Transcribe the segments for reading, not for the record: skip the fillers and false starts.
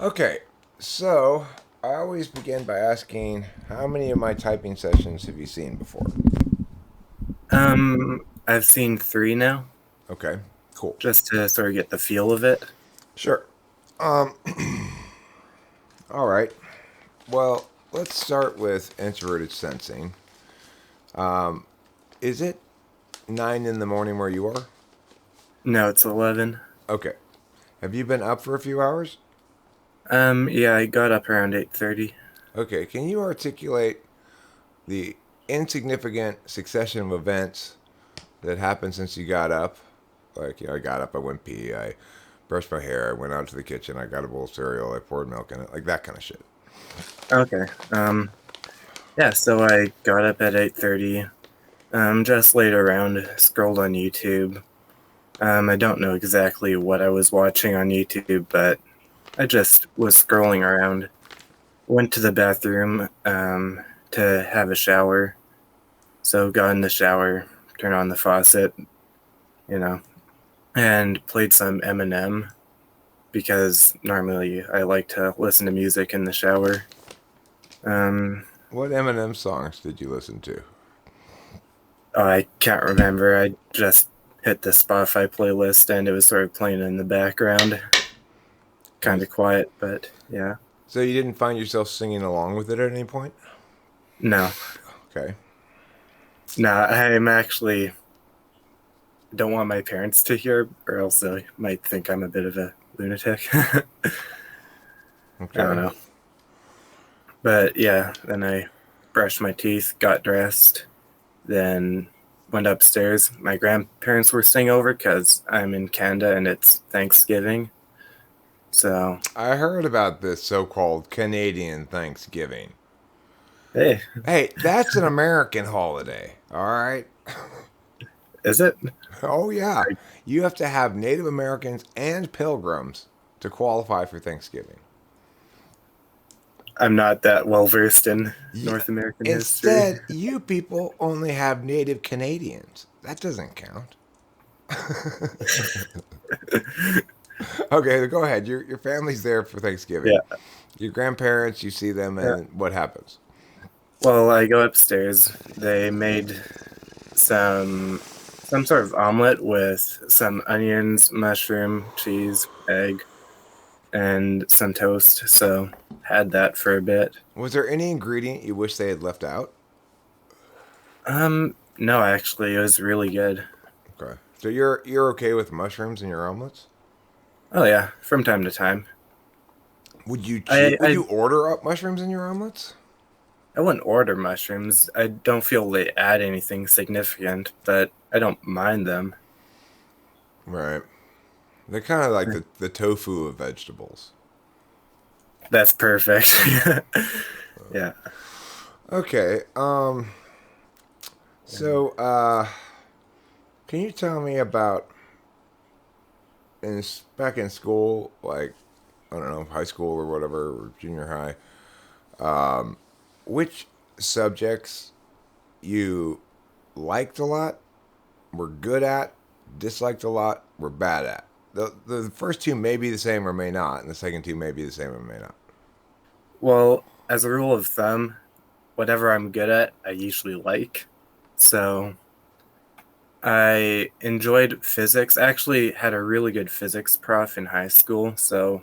Okay, so I always begin by asking how many of my typing sessions have you seen before? I've seen three now, Okay, cool. just to sort of get the feel of it. Sure. Um, all right. Well, let's start with introverted sensing. Is it 9 in the morning where you are? No, it's 11. Okay. Have you been up for a few hours? Yeah, I got up around 8:30. Okay, can you articulate the insignificant succession of events that happened since you got up? Like, I got up, I went pee, I brushed my hair, I went out to the kitchen, I got a bowl of cereal, I poured milk in it, like that kind of shit. Okay. Yeah, so I got up at 8:30. Just laid around, scrolled on YouTube. I don't know exactly what I was watching on YouTube, but I just was scrolling around. Went to the bathroom, to have a shower. So got in the shower, turned on the faucet, you know, and played some Eminem because normally I like to listen to music in the shower. Um, What Eminem songs did you listen to? I can't remember. I just hit the Spotify playlist and it was sort of playing in the background, kind of quiet, but yeah. So you didn't find yourself singing along with it at any point? No, Okay. no, I'm actually don't want my parents to hear, or else they might think I'm a bit of a lunatic. I don't Okay. know. But yeah, then I brushed my teeth, got dressed, then went upstairs. My grandparents were staying over because I'm in Canada and it's Thanksgiving. So, I heard about this so called Canadian Thanksgiving. hey, Hey, that's an American holiday, all right? is it? Oh, yeah. I, You have to have Native Americans and pilgrims to qualify for Thanksgiving. I'm not that well versed in Yeah. North American history. Instead, you people only have Native Canadians. That doesn't count. Okay, go ahead. Your family's there for Thanksgiving. Yeah, Your grandparents, you see them, yeah. and what happens? Well, I go upstairs. They made some some sort of omelet with some onions, mushroom, cheese, egg, and some toast. So had that for a bit. Was there any ingredient you wish they had left out? No, actually, it was really good. Okay. So you're okay with mushrooms in your omelets? Oh yeah, from time to time. Would you order up mushrooms in your omelets? I wouldn't order mushrooms. I don't feel they add anything significant, but I don't mind them. Right. They're kind of like the tofu of vegetables. That's perfect. Yeah. Okay. So can you tell me about back in school, like I don't know, high school or whatever, or junior high, which subjects you liked a lot, were good at, disliked a lot, were bad at? The first two may be the same or may not, and the second two may be the same or may not. Well, as a rule of thumb, whatever I'm good at, I usually like. So I enjoyed physics. I actually had a really good physics prof in high school, so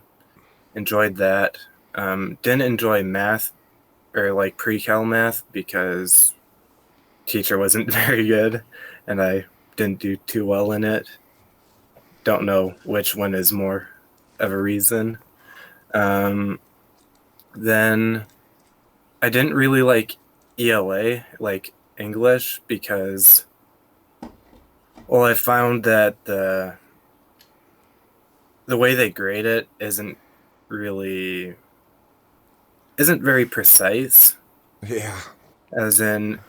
enjoyed that. Didn't enjoy math or like pre-cal math because teacher wasn't very good and I didn't do too well in it. Don't know which one is more of a reason. Um, then I didn't really like ELA, like English, because well, I found that the way they grade it really isn't very precise, Yeah. as in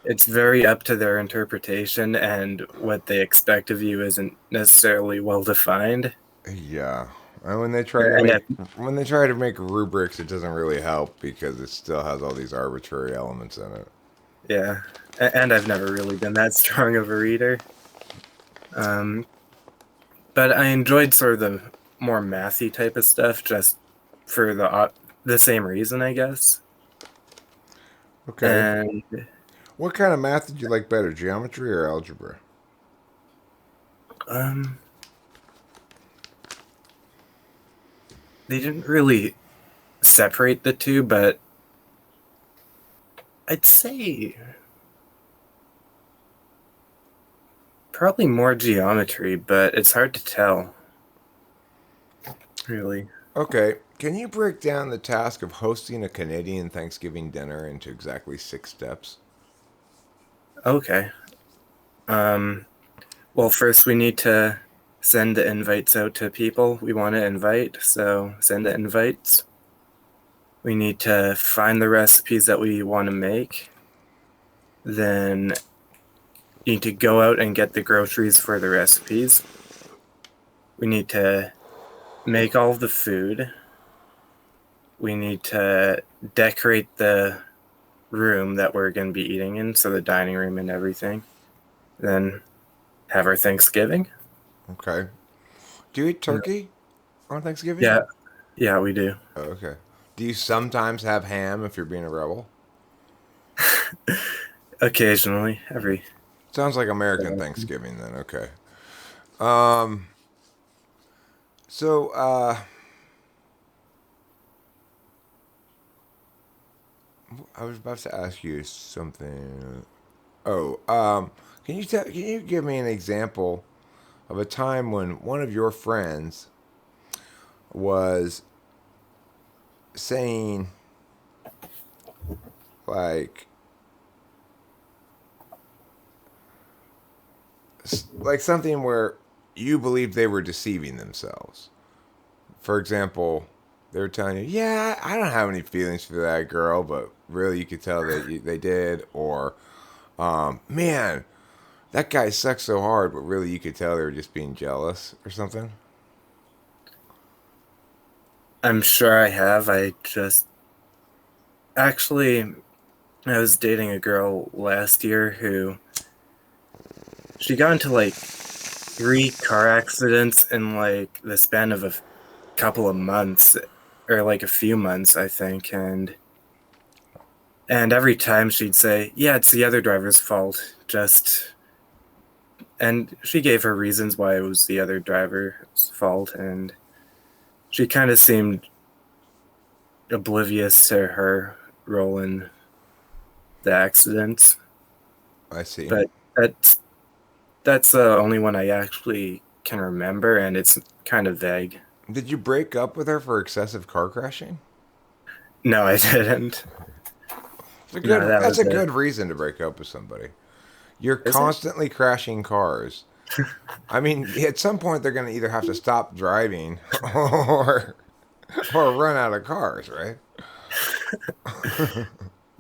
it's very up to their interpretation and what they expect of you isn't necessarily well defined. Yeah. And And if, when they try to make rubrics, it doesn't really help because it still has all these arbitrary elements in it. yeah, and I've never really been that strong of a reader. Um, but I enjoyed sort of the more mathy type of stuff just for the same reason, I guess. Okay. And What kind of math did you like better, geometry or algebra? um, they didn't really separate the two, but I'd say probably more geometry, but it's hard to tell, really. Okay. Can you break down the task of hosting a Canadian Thanksgiving dinner into exactly 6 steps? Okay. Um, well, first we need to send the invites out to people we want to invite, so send the invites. We need to find the recipes that we want to make. Then you need to go out and get the groceries for the recipes. We need to make all of the food. We need to decorate the room that we're going to be eating in, so the dining room and everything. Then have our Thanksgiving. Okay. Do you eat turkey on Thanksgiving? Yeah, yeah, we do. Oh, okay. Do you sometimes have ham if you're being a rebel? Occasionally, every. Sounds like American Thanksgiving then. Okay. Um. So, I was about to ask you something. Oh, can you give me an example of a time when one of your friends was saying like like something where you believed they were deceiving themselves? For example, they were telling you, "Yeah, I don't have any feelings for that girl," but really you could tell that they did. Or, man, that guy sucks so hard, but really you could tell they were just being jealous or something. I'm sure I have. I just actually I was dating a girl last year who she got into like 3 car accidents in like the span of a couple of months or like a few months, I think, and every time she'd say, "Yeah, it's the other driver's fault." And she gave her reasons why it was the other driver's fault, and she kind of seemed oblivious to her role in the accidents. I see. But that's the only one I actually can remember, and it's kind of vague. Did you break up with her for excessive car crashing? No, I didn't. It's a No, good. that That's was a it. good reason to break up with somebody. You're Is it? constantly crashing cars. I mean, at some point they're going to either have to stop driving or run out of cars, right?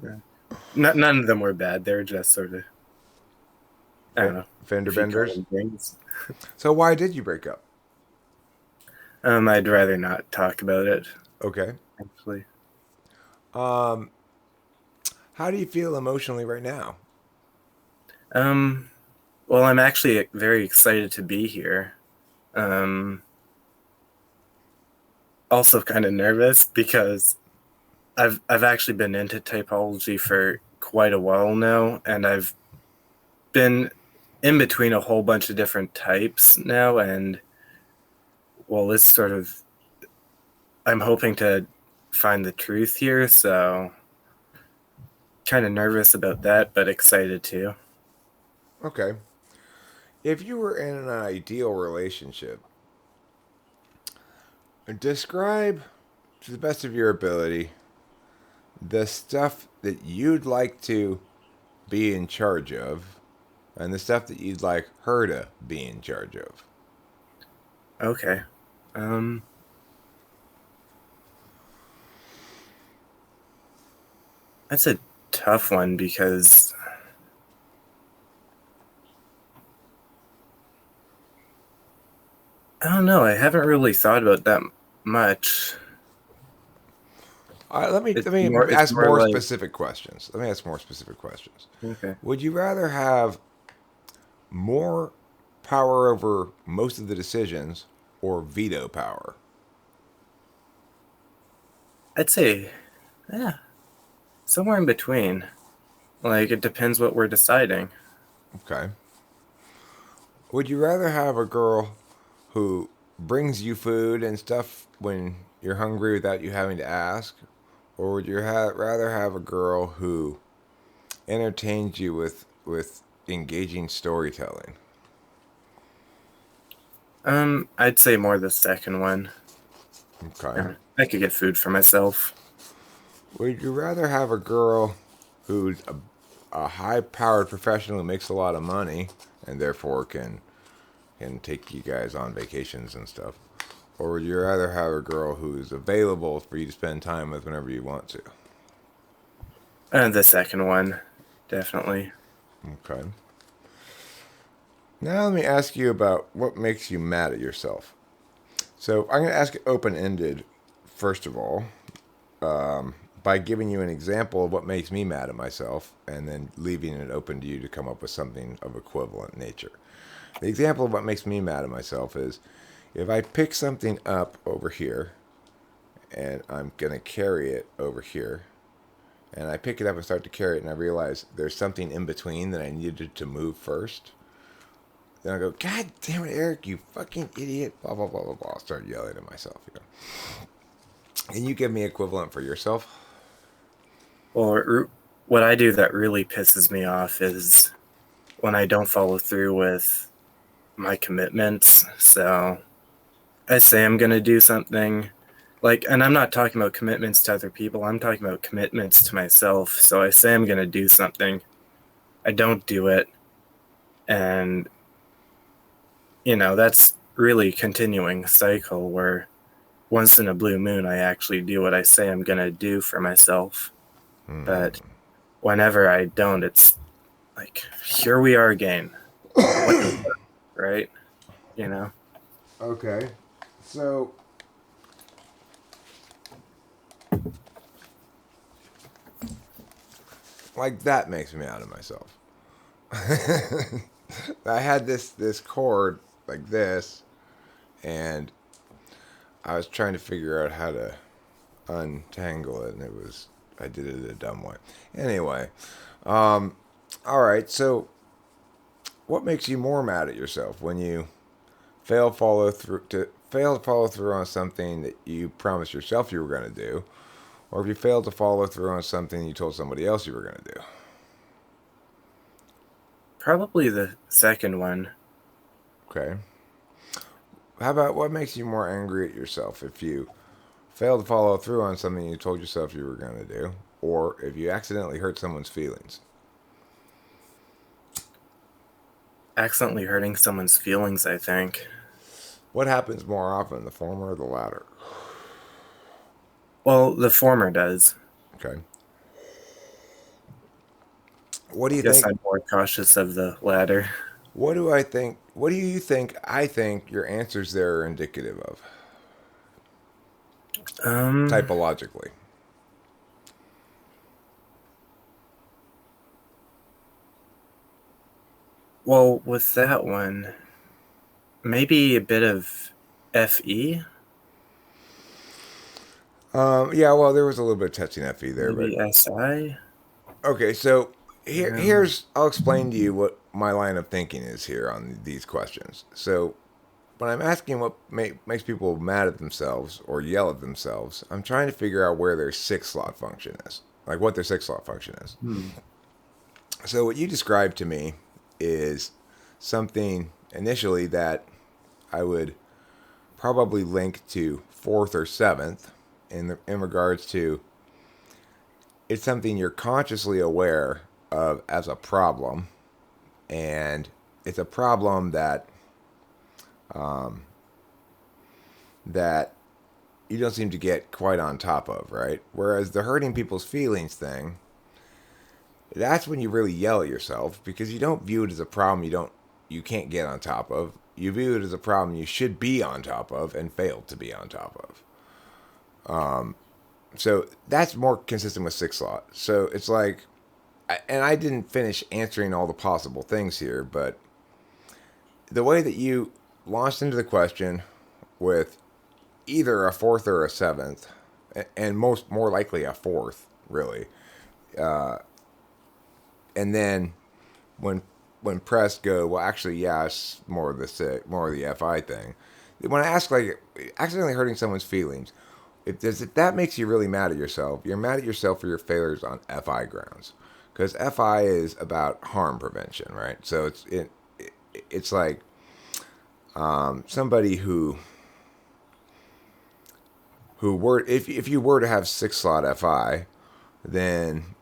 Yeah. None of them were bad. They were just sort of, I don't know Fender if you call benders. them things. So why did you break up? I'd rather not talk about it, Okay. actually. Um, how do you feel emotionally right now? Um, well, I'm actually very excited to be here. Um, Also kind of nervous because I've actually been into typology for quite a while now, and I've been in between a whole bunch of different types now, and well, it's sort of I'm hoping to find the truth here, so kind of nervous about that, but excited too. Okay. If you were in an ideal relationship, describe to the best of your ability the stuff that you'd like to be in charge of and the stuff that you'd like her to be in charge of. Okay. Um, that's a tough one because I don't know. I haven't really thought about that much. All right, It's let me more. It's ask more more like specific questions. Let me ask more specific questions. okay. Would you rather have more power over most of the decisions or veto power? I'd say, yeah, somewhere in between. Like, it depends what we're deciding. Okay. Would you rather have a girl who brings you food and stuff when you're hungry without you having to ask? Or would you rather have a girl who entertains you with engaging storytelling? I'd say more the second one. Okay. Yeah, I could get food for myself. Would you rather have a girl who's a high-powered professional who makes a lot of money and therefore can take you guys on vacations and stuff? Or would you rather have a girl who's available for you to spend time with whenever you want to? The second one, definitely. Okay. Now let me ask you about what makes you mad at yourself. So I'm going to ask it open-ended, first of all, by giving you an example of what makes me mad at myself, and then leaving it open to you to come up with something of equivalent nature. The example of what makes me mad at myself is if I pick something up over here, and I'm going to carry it over here, and I pick it up and start to carry it, and I realize there's something in between that I needed to move first. Then I go, God damn it, Eric, you fucking idiot, blah, blah, blah, blah, blah. I'll start yelling at myself, you know. Can you give me equivalent for yourself? Or what I do that really pisses me off is when I don't follow through with my commitments. So I say I'm going to do something, like, and I'm not talking about commitments to other people. I'm talking about commitments to myself. So I say I'm going to do something. I don't do it. And, that's really continuing cycle where once in a blue moon, I actually do what I say I'm going to do for myself. But whenever I don't, it's like, here we are again. What the fuck, right? You know? Okay. So, like, that makes me out of myself. I had this cord like this, and I was trying to figure out how to untangle it, and I did it a dumb way. Anyway, all right. So, what makes you more mad at yourself when you fail to follow through on something that you promised yourself you were going to do, or if you fail to follow through on something you told somebody else you were going to do? Probably the second one. Okay. How about what makes you more angry at yourself if you fail to follow through on something you told yourself you were going to do, or if you accidentally hurt someone's feelings? Accidentally hurting someone's feelings, I think. What happens more often, the former or the latter? Well, the former does. Okay. What do you Guess think? I'm more cautious of the latter. What do I think? What do you think? I think your answers there are indicative of Um, typologically. well, with that one, maybe a bit of FE, Yeah, well, there was a little bit of touching FE there, but maybe SI. okay. So Um, here's I'll explain to you what my line of thinking is here on these questions. So when I'm asking what makes people mad at themselves or yell at themselves, I'm trying to figure out where their six slot function is, like what their six slot function is. hmm. So what you described to me is something initially that I would probably link to fourth or seventh in regards to it's something you're consciously aware of as a problem, and it's a problem that you don't seem to get quite on top of, right? Whereas the hurting people's feelings thing, that's when you really yell at yourself because you don't view it as a problem you can't get on top of. You view it as a problem you should be on top of and failed to be on top of. So that's more consistent with six slot. So it's like, and I didn't finish answering all the possible things here, but the way that you launched into the question with either a fourth or a seventh, and more likely a fourth, really. And then when pressed, go, well, actually, yeah, it's more of the FI thing. When I ask, like, accidentally hurting someone's feelings, if that makes you really mad at yourself, you're mad at yourself for your failures on FI grounds, because FI is about harm prevention, right? So it's like somebody who were, if you were to have 6 slot FI, then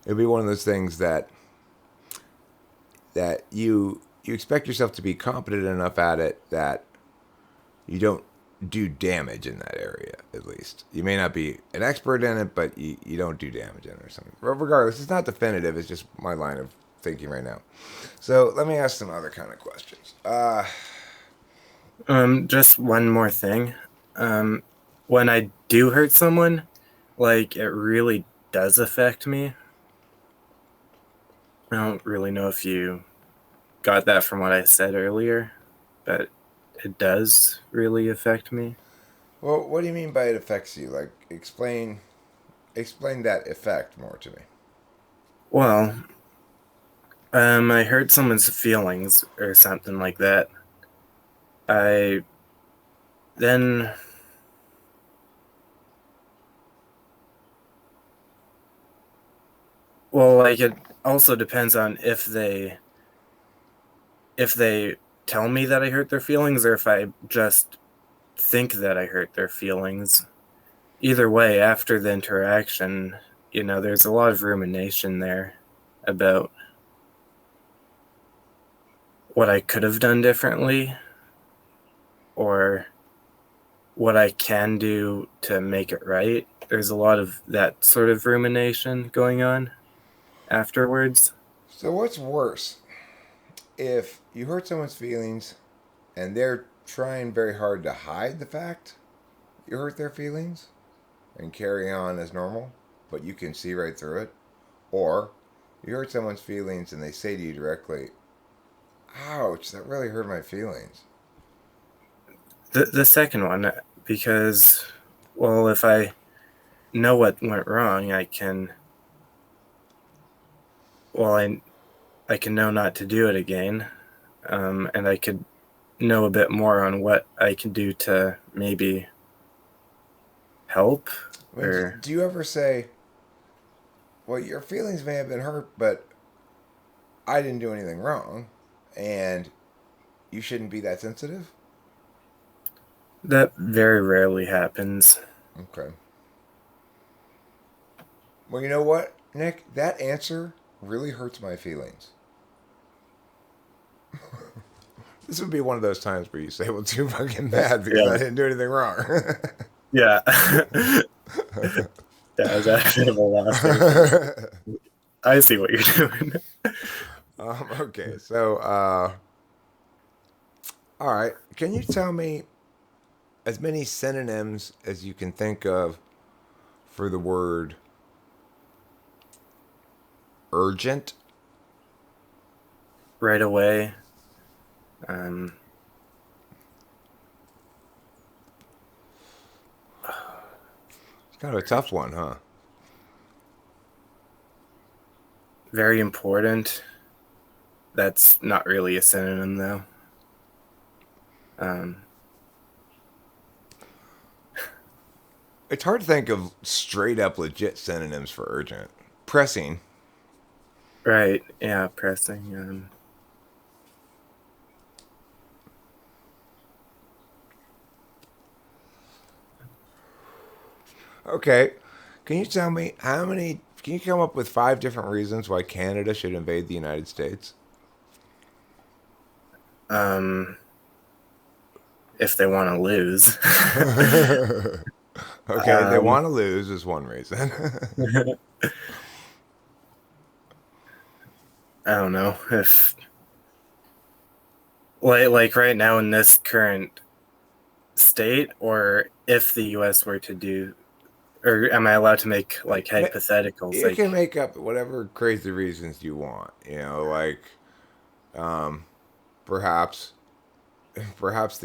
it'd be one of those things that you expect yourself to be competent enough at it that you don't do damage in that area. At least you may not be an expert in it, but you don't do damage in it or something. But regardless, it's not definitive. It's just my line of thinking right now. So let me ask some other kind of questions. Just one more thing. When I do hurt someone, like, it really does affect me. I don't really know if you got that from what I said earlier, but it does really affect me. Well, what do you mean by it affects you? Like, explain that effect more to me. Well, I hurt someone's feelings or something like that. I then, well, like, it also depends on if they tell me that I hurt their feelings, or if I just think that I hurt their feelings. Either way, after the interaction, there's a lot of rumination there about what I could have done differently, or what I can do to make it right. There's a lot of that sort of rumination going on afterwards. So what's worse, if you hurt someone's feelings and they're trying very hard to hide the fact you hurt their feelings and carry on as normal, but you can see right through it, or you hurt someone's feelings and they say to you directly, ouch, that really hurt my feelings. The second one, because, well, if I know what went wrong, I can know not to do it again, and I could know a bit more on what I can do to maybe help. I mean, Or do you ever say, well, your feelings may have been hurt, but I didn't do anything wrong, and you shouldn't be that sensitive? that very rarely happens. Okay. Well, you know what, Nick? That answer really hurts my feelings. This would be one of those times where you say, well, too fucking bad because I Yeah, didn't do anything wrong. yeah. Yeah, I was actually the last thing. I see what you're doing. Okay, so, all right. Can you tell me as many synonyms as you can think of for the word urgent? Right away. Um, It's kind of a tough one, huh? Very important. That's not really a synonym, though. Um, It's hard to think of straight up legit synonyms for urgent. Pressing. right. Yeah, pressing. Okay. Can you tell me how many? Can you come up with 5 different reasons why Canada should invade the United States? Um, if they want to lose. Okay, they um, want to lose is one reason. I don't know if, like right now in this current state, or if the U.S. were to do, or am I allowed to make like hypotheticals? You can Like, make up whatever crazy reasons you want. You know, like perhaps perhaps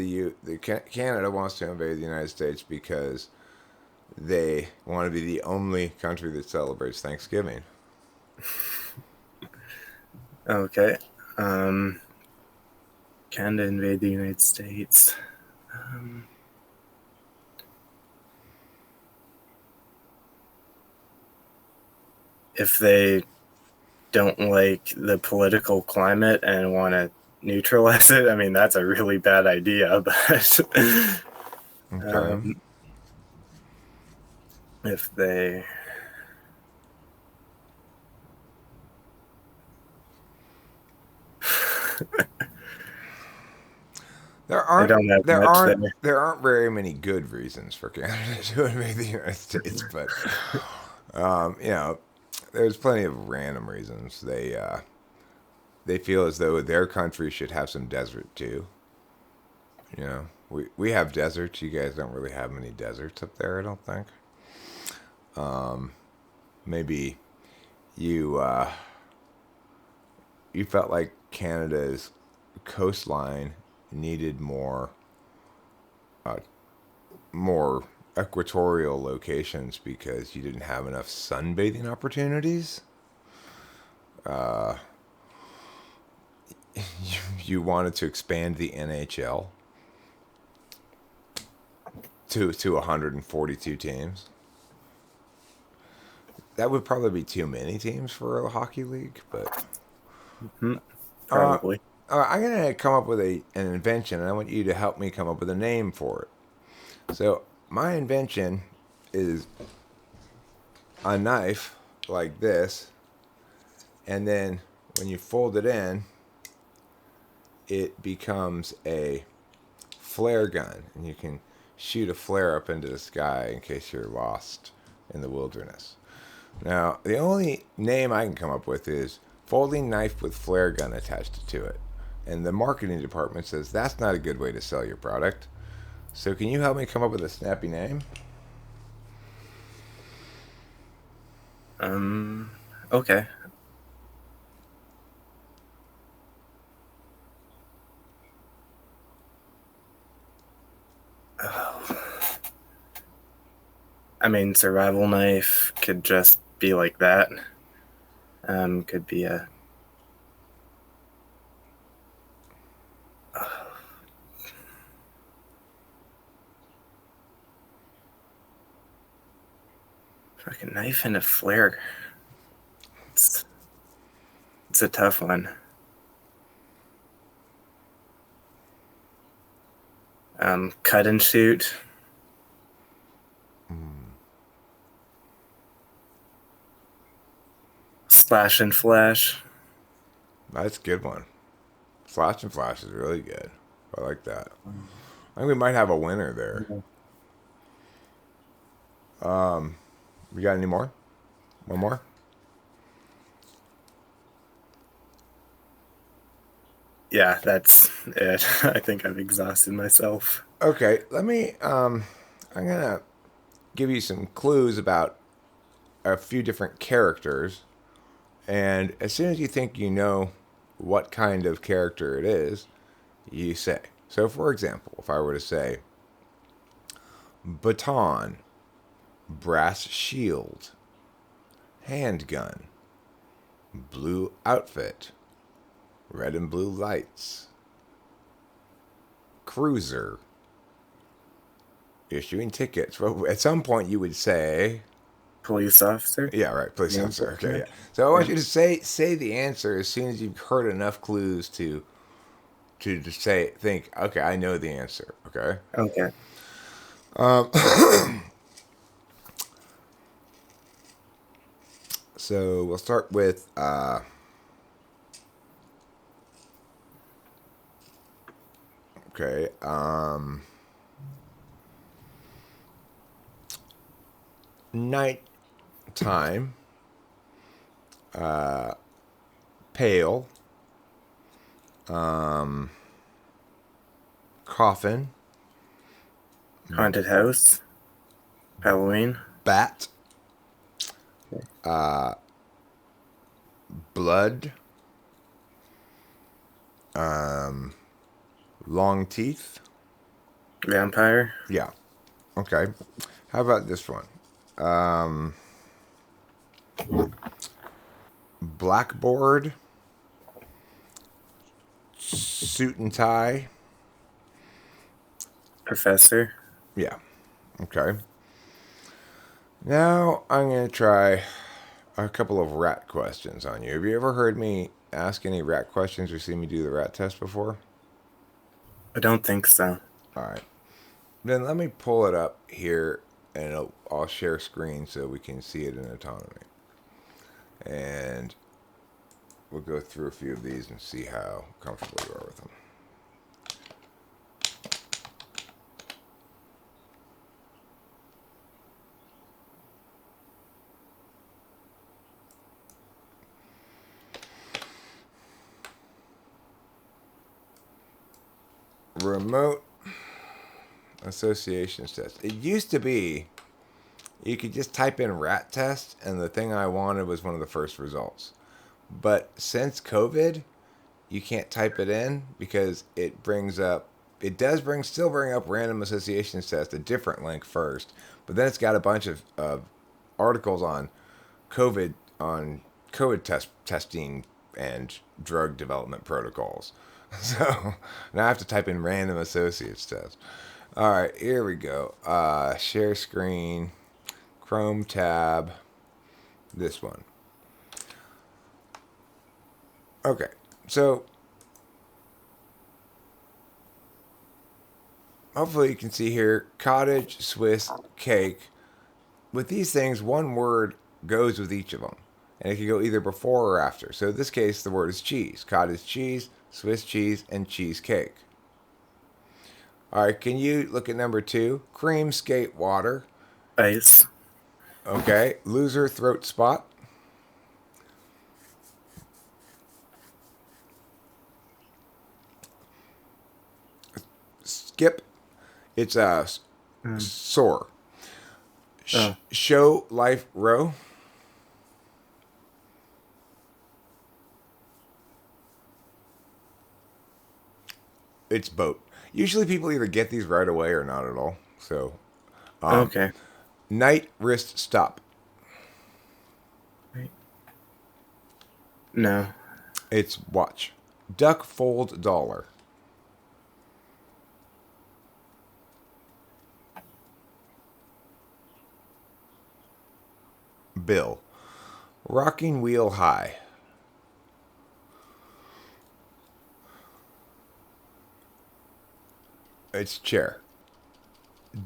Canada wants to invade the United States because they want to be the only country that celebrates Thanksgiving. Okay. Canada invade the United States. If they don't like the political climate and want to neutralize it, I mean, that's a really bad idea. But Okay. if they There I aren't don't have there much aren't there. there aren't very many good reasons for Canada to invade the United States, but you know, there's plenty of random reasons. They feel as though their country should have some desert too. You know, we have deserts. You guys don't really have many deserts up there, I don't think. Maybe you you felt like Canada's coastline needed uh, more equatorial locations because you didn't have enough sunbathing opportunities. You wanted to expand the NHL to 142 teams. That would probably be too many teams for a hockey league, but Hmm, uh, probably. I'm gonna come up with an invention, and I want you to help me come up with a name for it. So my invention is a knife like this, and then when you fold it in, it becomes a flare gun, and you can shoot a flare up into the sky in case you're lost in the wilderness. Now, the only name I can come up with is folding knife with flare gun attached to it. And the marketing department says that's not a good way to sell your product. So, can you help me come up with a snappy name? Okay. I mean, survival knife could just be like that. Could be a fucking knife and a flare. It's, it's a tough one. Cut and shoot. Slash and flash. That's a good one. Flash and Flash is really good. I like that. I think we might have a winner there. We got any more? One more? Yeah, that's it. I think I've exhausted myself. Okay, I'm gonna give you some clues about a few different characters, and as soon as you think you know what kind of character it is, you say. So, for example, if I were to say baton, brass shield, handgun, blue outfit, red and blue lights, cruiser, issuing tickets. Well, at some point, you would say, Police officer. "Yeah, right, police Yeah. officer." Okay, yeah. So I want Yeah. you to say the answer as soon as you've heard enough clues to just think, okay, I know the answer. Okay. Okay. So we'll start with okay. Nighttime, pale, coffin, Haunted house. Halloween. bat, blood, long teeth. Vampire. Yeah. Okay. How about this one? Blackboard, suit and tie. Professor. Yeah. Okay. Now I'm going to try a couple of rat questions on you. Have you ever heard me ask any rat questions or seen me do the rat test before? I don't think so. All right. Then let me pull it up here and I'll share screen so we can see it in autonomy. And we'll go through a few of these and see how comfortable you are with them. Remote associations test. It used to be you could just type in rat test and the thing I wanted was one of the first results. But since COVID, you can't type it in because it brings up still bring up random associations test, a different link first, but then it's got a bunch of articles on COVID testing and drug development protocols. So now I have to type in random associates test. All right, here we go. Share screen, Chrome tab, this one. Okay, so hopefully you can see here, cottage, Swiss, cake. With these things, one word goes with each of them. And it can go either before or after. So in this case, the word is cheese. Cottage cheese, Swiss cheese, and cheesecake. All right, can you look at number 2? Cream, skate, water. Ice. Okay, loser, throat spot. Skip, it's sore. Show, life, row. It's boat. Usually people either get these right away or not at all. So, Okay. night, wrist, stop. No. It's watch. Duck, fold, dollar. Bill. Rocking wheel high. It's chair.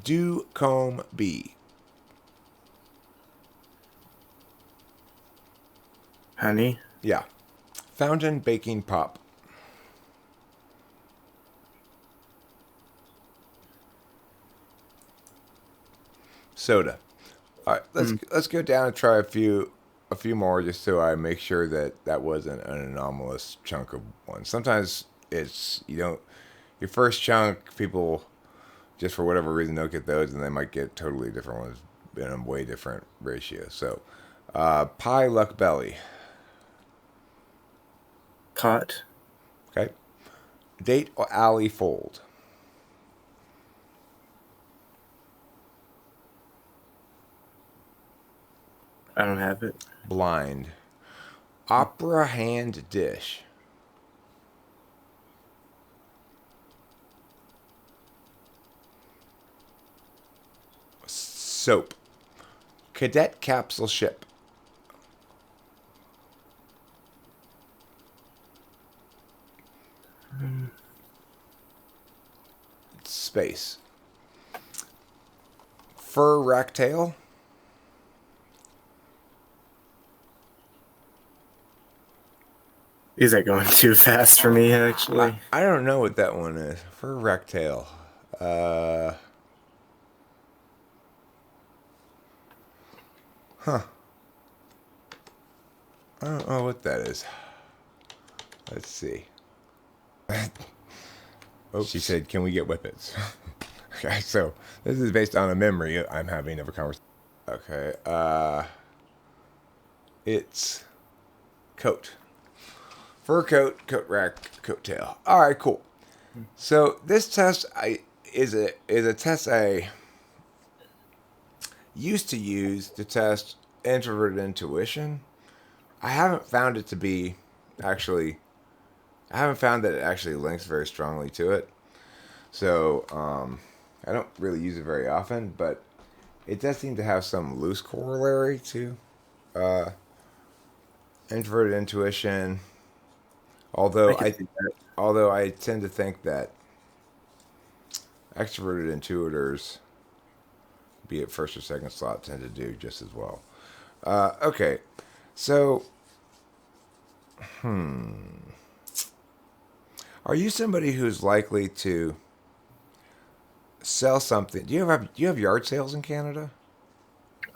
Do, comb, bee. Honey. Yeah. Fountain, baking, pop. Soda. All right, let's go down and try a few more just so I make sure that that wasn't an anomalous chunk of ones. Sometimes it's your first chunk people just for whatever reason don't get those and they might get totally different ones in a way different ratio. So, pie, luck, belly. Caught. Okay. Date, alley, fold. I don't have it. Blind. Opera, hand, dish. Soap. Cadet, capsule, ship. Space. Fur, racktail. These are going too fast for me, actually. I don't know what that one is. Fur, racktail. Huh. I don't know what that is. Let's see. Oops. She said, "Can we get whippets?" Okay, so this is based on a memory I'm having of a conversation. Okay, it's coat, fur coat, coat rack, coat tail. All right, cool. So this test is a test I used to use to test introverted intuition. I haven't found it to be actually. I haven't found that it actually links very strongly to it. So I don't really use it very often, but it does seem to have some loose corollary to uh, introverted intuition. I Although could I see that. although I tend to think that extroverted intuitors, be it first or second slot, tend to do just as well. Okay, so are you somebody who's likely to sell something? Do you have yard sales in Canada?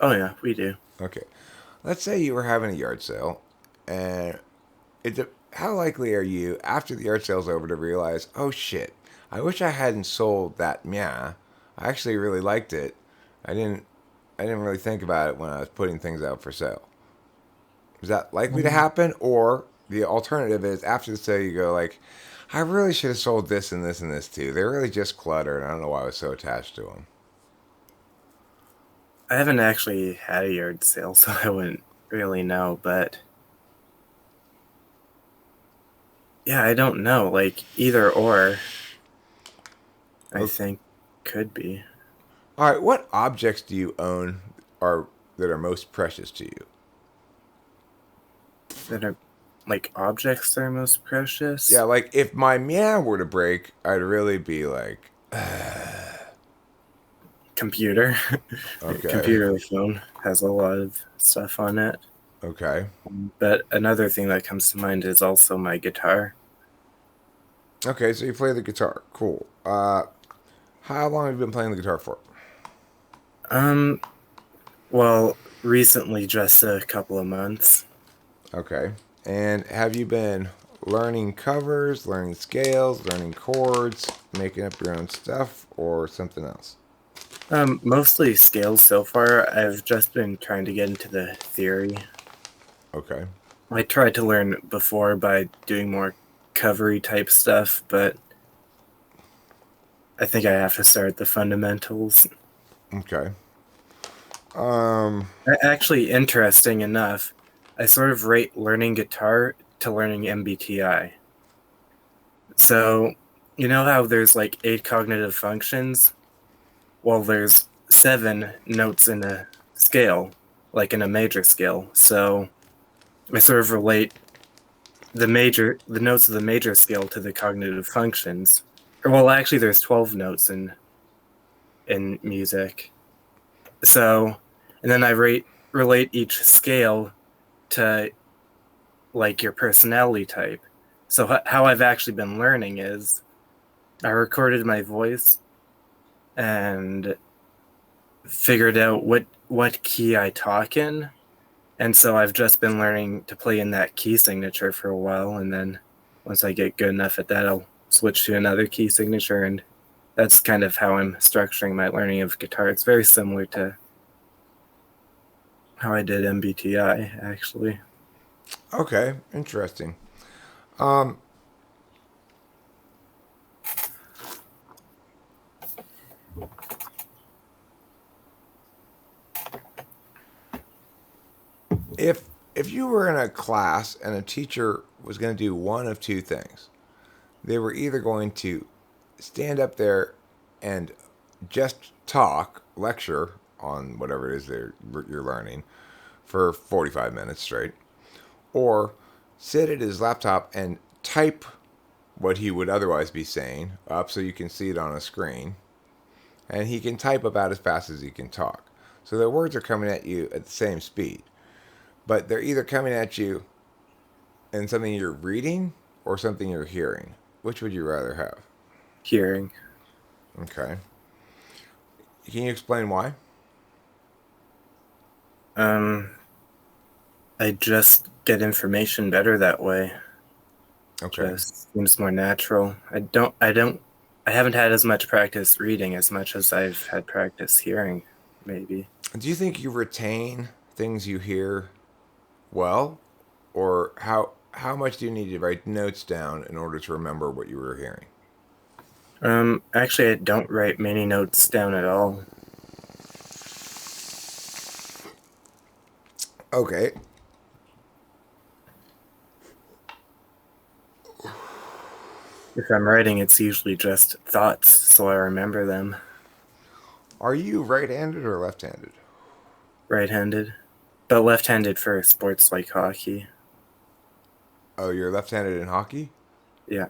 Oh yeah, we do. Okay, let's say you were having a yard sale, and how likely are you after the yard sale's over to realize, oh shit, I wish I hadn't sold that meh. I actually really liked it. I didn't. I didn't really think about it when I was putting things out for sale. Is that likely to Um, happen? Or the alternative is after the sale, you go like, I really should have sold this and this and this too. They're really just clutter, and I don't know why I was so attached to them. I haven't actually had a yard sale, so I wouldn't really know. But yeah, I don't know. Like either or, I Okay. think could be All right. What objects do you own are that are most precious to you? that are like objects that are most Yeah, precious. like if my meow were to break, I'd really be like, Computer, okay, computer or phone has a lot of stuff on it. okay, But another thing that comes to mind is also my guitar. okay. So you play the guitar. Cool. How long have you been playing the guitar for? Um, well, recently, just a couple of months. Okay. And have you been learning covers, learning scales, learning chords, making up your own stuff, or something else? Mostly scales so far. I've just been trying to get into the theory. Okay. I tried to learn before by doing more covery type stuff, but I think I have to start the fundamentals. Okay. Um. Actually, interesting enough, I sort of rate learning guitar to learning MBTI. So, you know how there's like 8 cognitive functions? Well, there's 7 notes in a scale, like in a major scale. So I sort of relate the notes of the major scale to the cognitive functions. Or well, actually, there's 12 notes in music. So, and then I relate each scale to like your personality type. So how I've actually been learning is I recorded my voice and figured out what key I talk in. And so I've just been learning to play in that key signature for a while, and then once I get good enough at that, I'll switch to another key signature, and that's kind of how I'm structuring my learning of guitar. It's very similar to how I did MBTI, actually. Okay. Interesting. Um. If you were in a class and a teacher was going to do one of two things, they were either going to stand up there and just talk, lecture on whatever it is you're learning for 45 minutes straight, or sit at his laptop and type what he would otherwise be saying up so you can see it on a screen, and he can type about as fast as he can talk. So the words are coming at you at the same speed, but they're either coming at you in something you're reading or something you're hearing. Which would you rather have? Hearing. Okay. Can you explain why? Um, I just get information better that way. Okay. Just seems more natural. I haven't had as much practice reading as much as I've had practice hearing, maybe. Do you think you retain things you hear well, or how much do you need to write notes down in order to remember what you were hearing? Actually, I don't write many notes down at all. Okay. If I'm writing, it's usually just thoughts, so I remember them. Are you right-handed or left-handed? Right-handed, but left-handed for sports like hockey. Oh, you're left-handed in hockey? Yeah.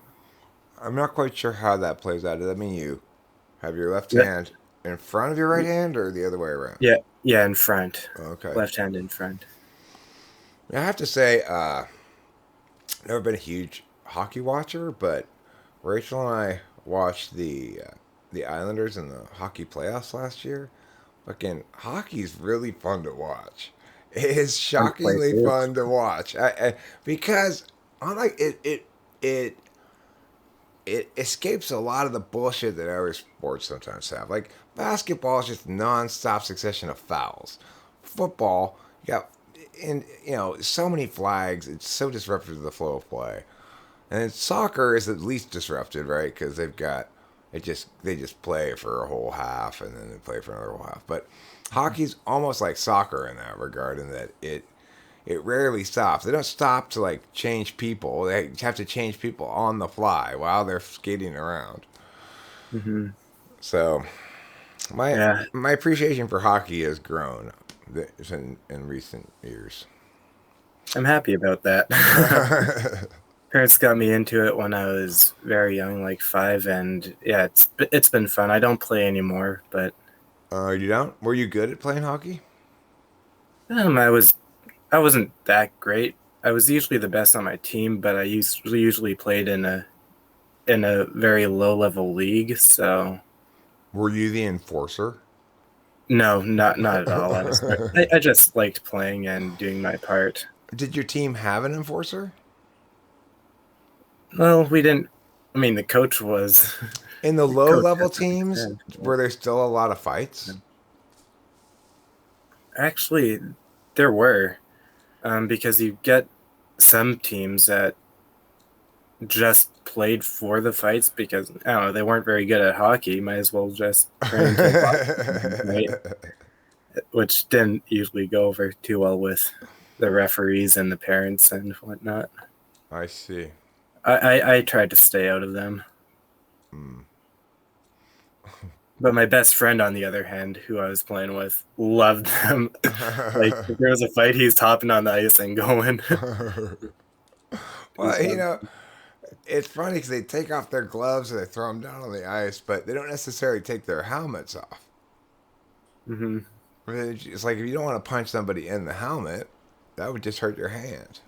I'm not quite sure how that plays out. Does that mean you have your left Yeah. hand in front of your right hand or the other way around? Yeah. Yeah, in front. Okay. Left hand in front. I have to say, never been a huge hockey watcher, but Rachel and I watched the Islanders in the hockey playoffs last year. Fucking hockey's really fun to watch. It is Fun to play shockingly too. fun to watch. Because unlike it it escapes a lot of the bullshit that other sports sometimes have. Like basketball is just non-stop succession of fouls. Football, you got so many flags. It's so disruptive to the flow of play. And then soccer is at least disrupted, right? Because they just play for a whole half and then they play for another whole half. But hockey's almost like soccer in that regard, in that it rarely stops. They don't stop to like change people. They have to change people on the fly while they're skating around. Hmm. So my Yeah, my appreciation for hockey has grown in recent years. I'm happy about that. Parents got me into it when I was very young, like 5, and yeah, it's been fun. I don't play anymore, but You don't? Were you good at playing hockey? I wasn't that great. I was usually the best on my team, but I usually played in a very low level league. So Were you the enforcer? no, not at all. I just liked playing and doing my part. Did your team have an enforcer? Well, we didn't. I mean, the coach was In the the low coach level had to teams, defend. were there still a lot of fights? Actually, there were, because you get some teams that just played for the fights because I don't know, they weren't very good at hockey. Might as well just turn into a boxing, right? Which didn't usually go over too well with the referees and the parents and whatnot. I see. I tried to stay out of them. Hmm. But my best friend, on the other hand, who I was playing with, loved them. Like, if there was a fight, he's hopping on the ice and going. Well, it's funny because they take off their gloves and they throw them down on the ice, but they don't necessarily take their helmets off. Hmm. It's like if you don't want to punch somebody in the helmet, that would just hurt your hand.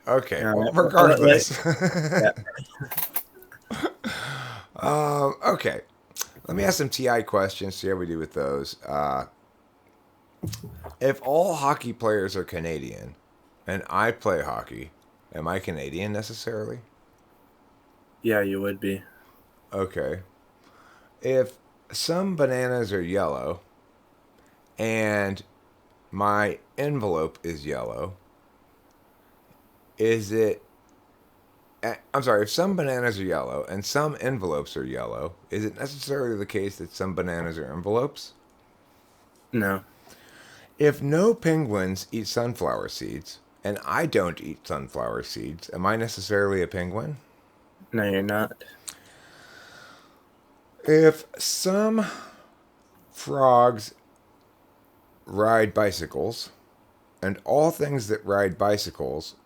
Okay, well, regardless. Yeah. Okay, let me ask some TI questions, see how we do with those. If all hockey players are Canadian and I play hockey, am I Canadian necessarily? Yeah, you would be. Okay. If some bananas are yellow and my envelope is yellow, is it. I'm sorry, if some bananas are yellow and some envelopes are yellow, is it necessarily the case that some bananas are envelopes? No, If no penguins eat sunflower seeds and I don't eat sunflower seeds, am I necessarily a penguin? no, you're not. If some frogs ride bicycles and all things that ride bicycles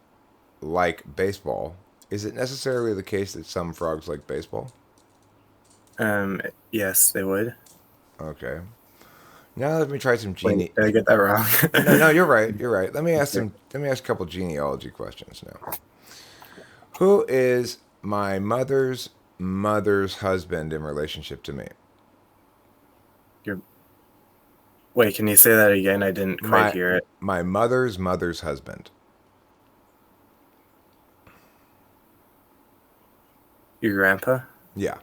like baseball, is it necessarily the case that some frogs like baseball? Yes, they would. Okay. Now let me try some Wait, did I get that wrong? No, no, you're right. You're right. Let me ask some. Let me ask a couple genealogy questions now. Who is my mother's husband in relationship to me? You're, wait, can you say that again? I didn't quite My hear it. my mother's husband. Your grandpa? Yeah.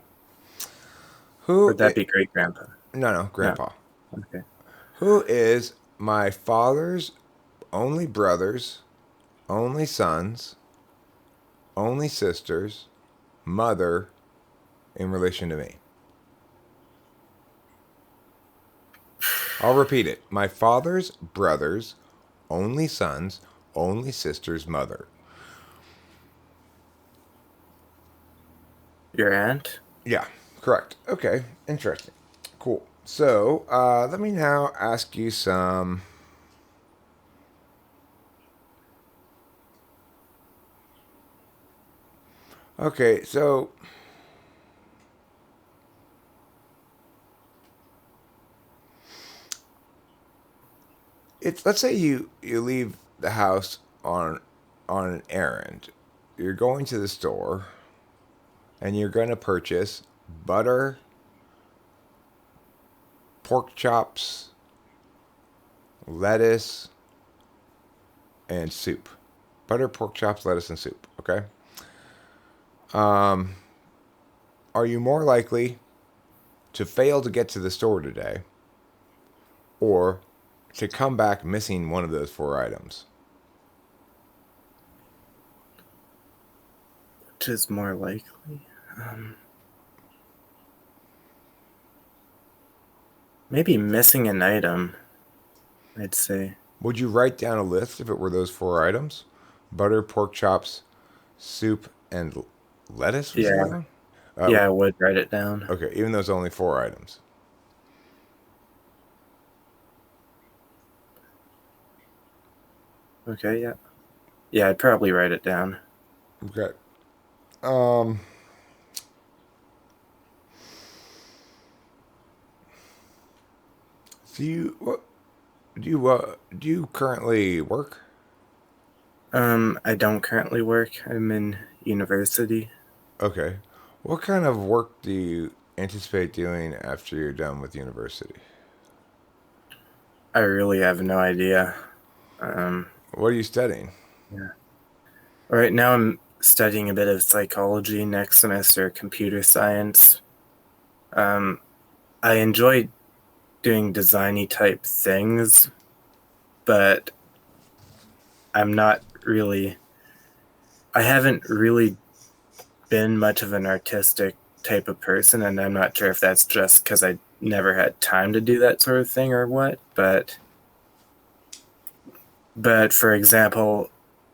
Or would that be great grandpa? No, No. grandpa. Okay. Who is my father's only brothers, only sons, only sisters, mother in relation to me? I'll repeat it. My father's brother's only son's only sister's mother. Your aunt? Yeah, correct. Okay, interesting. Cool. So let me now ask you some. Okay, so it's let's say you leave the house on an errand. You're going to the store and you're going to purchase butter, pork chops, lettuce, and soup. Butter, pork chops, lettuce, and soup. Okay. Um, are you more likely to fail to get to the store today, or to come back missing one of those four items? Which is more likely? Um, Maybe missing an item, I'd say. Would you write down a list if it were those four items? Butter, pork chops, soup, and lettuce was the Yeah, other one? yeah, I would write it down. Okay, even though it's only four items. Okay, yeah. Yeah, I'd probably write it down. Okay. Um, do you what do you currently work? I don't currently work. I'm in university. Okay. What kind of work do you anticipate doing after you're done with university? I really have no idea. Um, What are you studying? yeah. Right now I'm studying a bit of psychology, next semester computer science. Um, I enjoy doing designy type things, but I'm not really I haven't really been much of an artistic type of person, and I'm not sure if that's just because I never had time to do that sort of thing or what, but for example,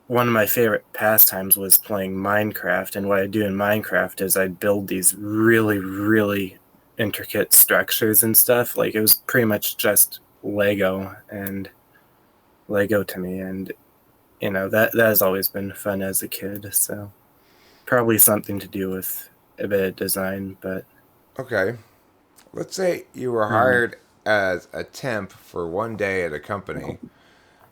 one of my favorite pastimes was playing Minecraft, and what I do in Minecraft is I build these really, really intricate structures and stuff. Like it was pretty much just Lego to me, and that has always been fun as a kid. So probably something to do with a bit of design, but Okay. Let's say you were um, hired as a temp for one day at a company,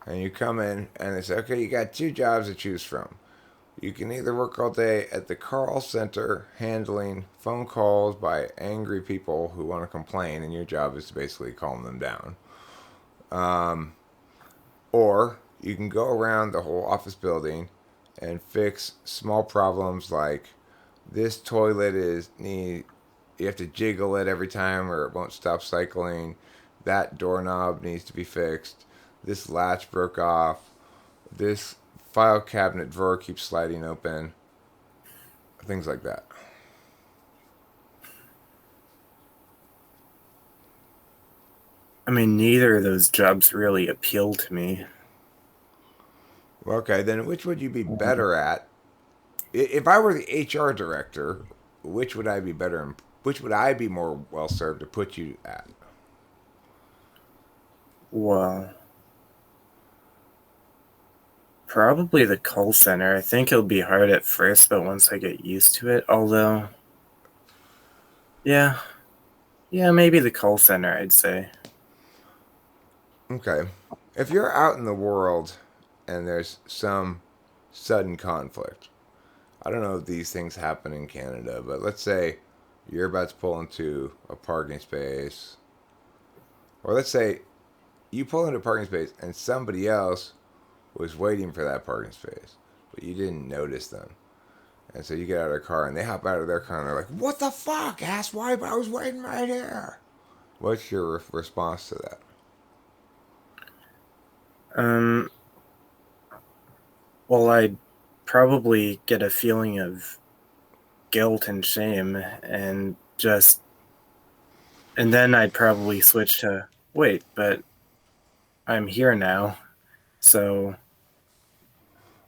and you come in and they say, okay, you got two jobs to choose from. You can either work all day at the call center handling phone calls by angry people who want to complain, and your job is to basically calm them down. Or you can go around the whole office building and fix small problems like this toilet is need you have to jiggle it every time or it won't stop cycling. That doorknob needs to be fixed. This latch broke off. This file cabinet drawer keeps sliding open. Things like that. I mean, neither of those jobs really appeal to me. Well, okay, then which would you be Um, better at? If I were the HR director, which would I be better in? Which would I be more well served to put you at? well, probably the call center. I think it'll be hard at first, but once I get used to it, although, yeah, yeah, maybe the call center, I'd say. Okay. If you're out in the world and there's some sudden conflict, I don't know if these things happen in Canada, but let's say you're about to pull into a parking space, or let's say you pull into a parking space and somebody else was waiting for that parking space, but you didn't notice them. And so you get out of their car and they hop out of their car and they're like, "What the fuck, asswipe? I was waiting right here." What's your response to that? Um, well, I'd probably get a feeling of guilt and shame, and then I'd probably switch to, wait, but I'm here now. So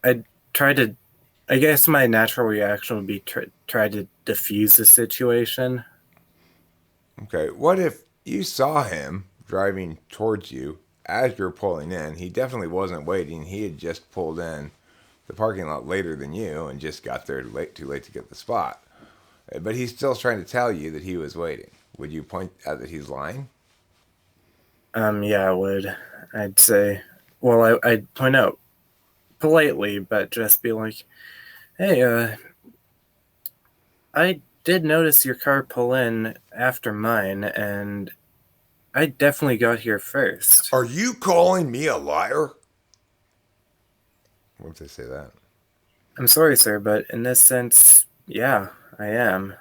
I'd try to, I guess my natural reaction would be try to diffuse the situation. Okay, what if you saw him driving towards you as you're pulling in? He definitely wasn't waiting. He had just pulled in the parking lot later than you and just got there too late to get the spot. But he's still trying to tell you that he was waiting. Would you point out that he's lying? Yeah, I would. I'd say, well, I'd point out politely, but just be like, hey, I did notice your car pull in after mine, and I definitely got here first. Are you calling me a liar? What if they say that? I'm sorry, sir, but in this sense, yeah, I am.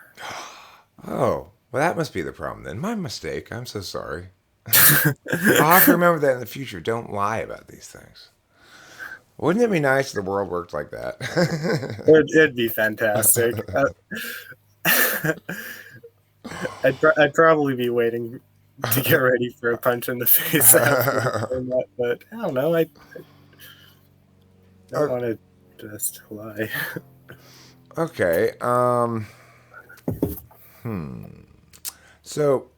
Oh, well, that must be the problem then. My mistake. I'm so sorry. I'll have to remember that in the future. Don't lie about these things. Wouldn't it be nice if the world worked like that? It'd be fantastic. I'd probably be waiting to get ready for a punch in the face after doing that, but I don't know. I don't want to just lie. Okay. So,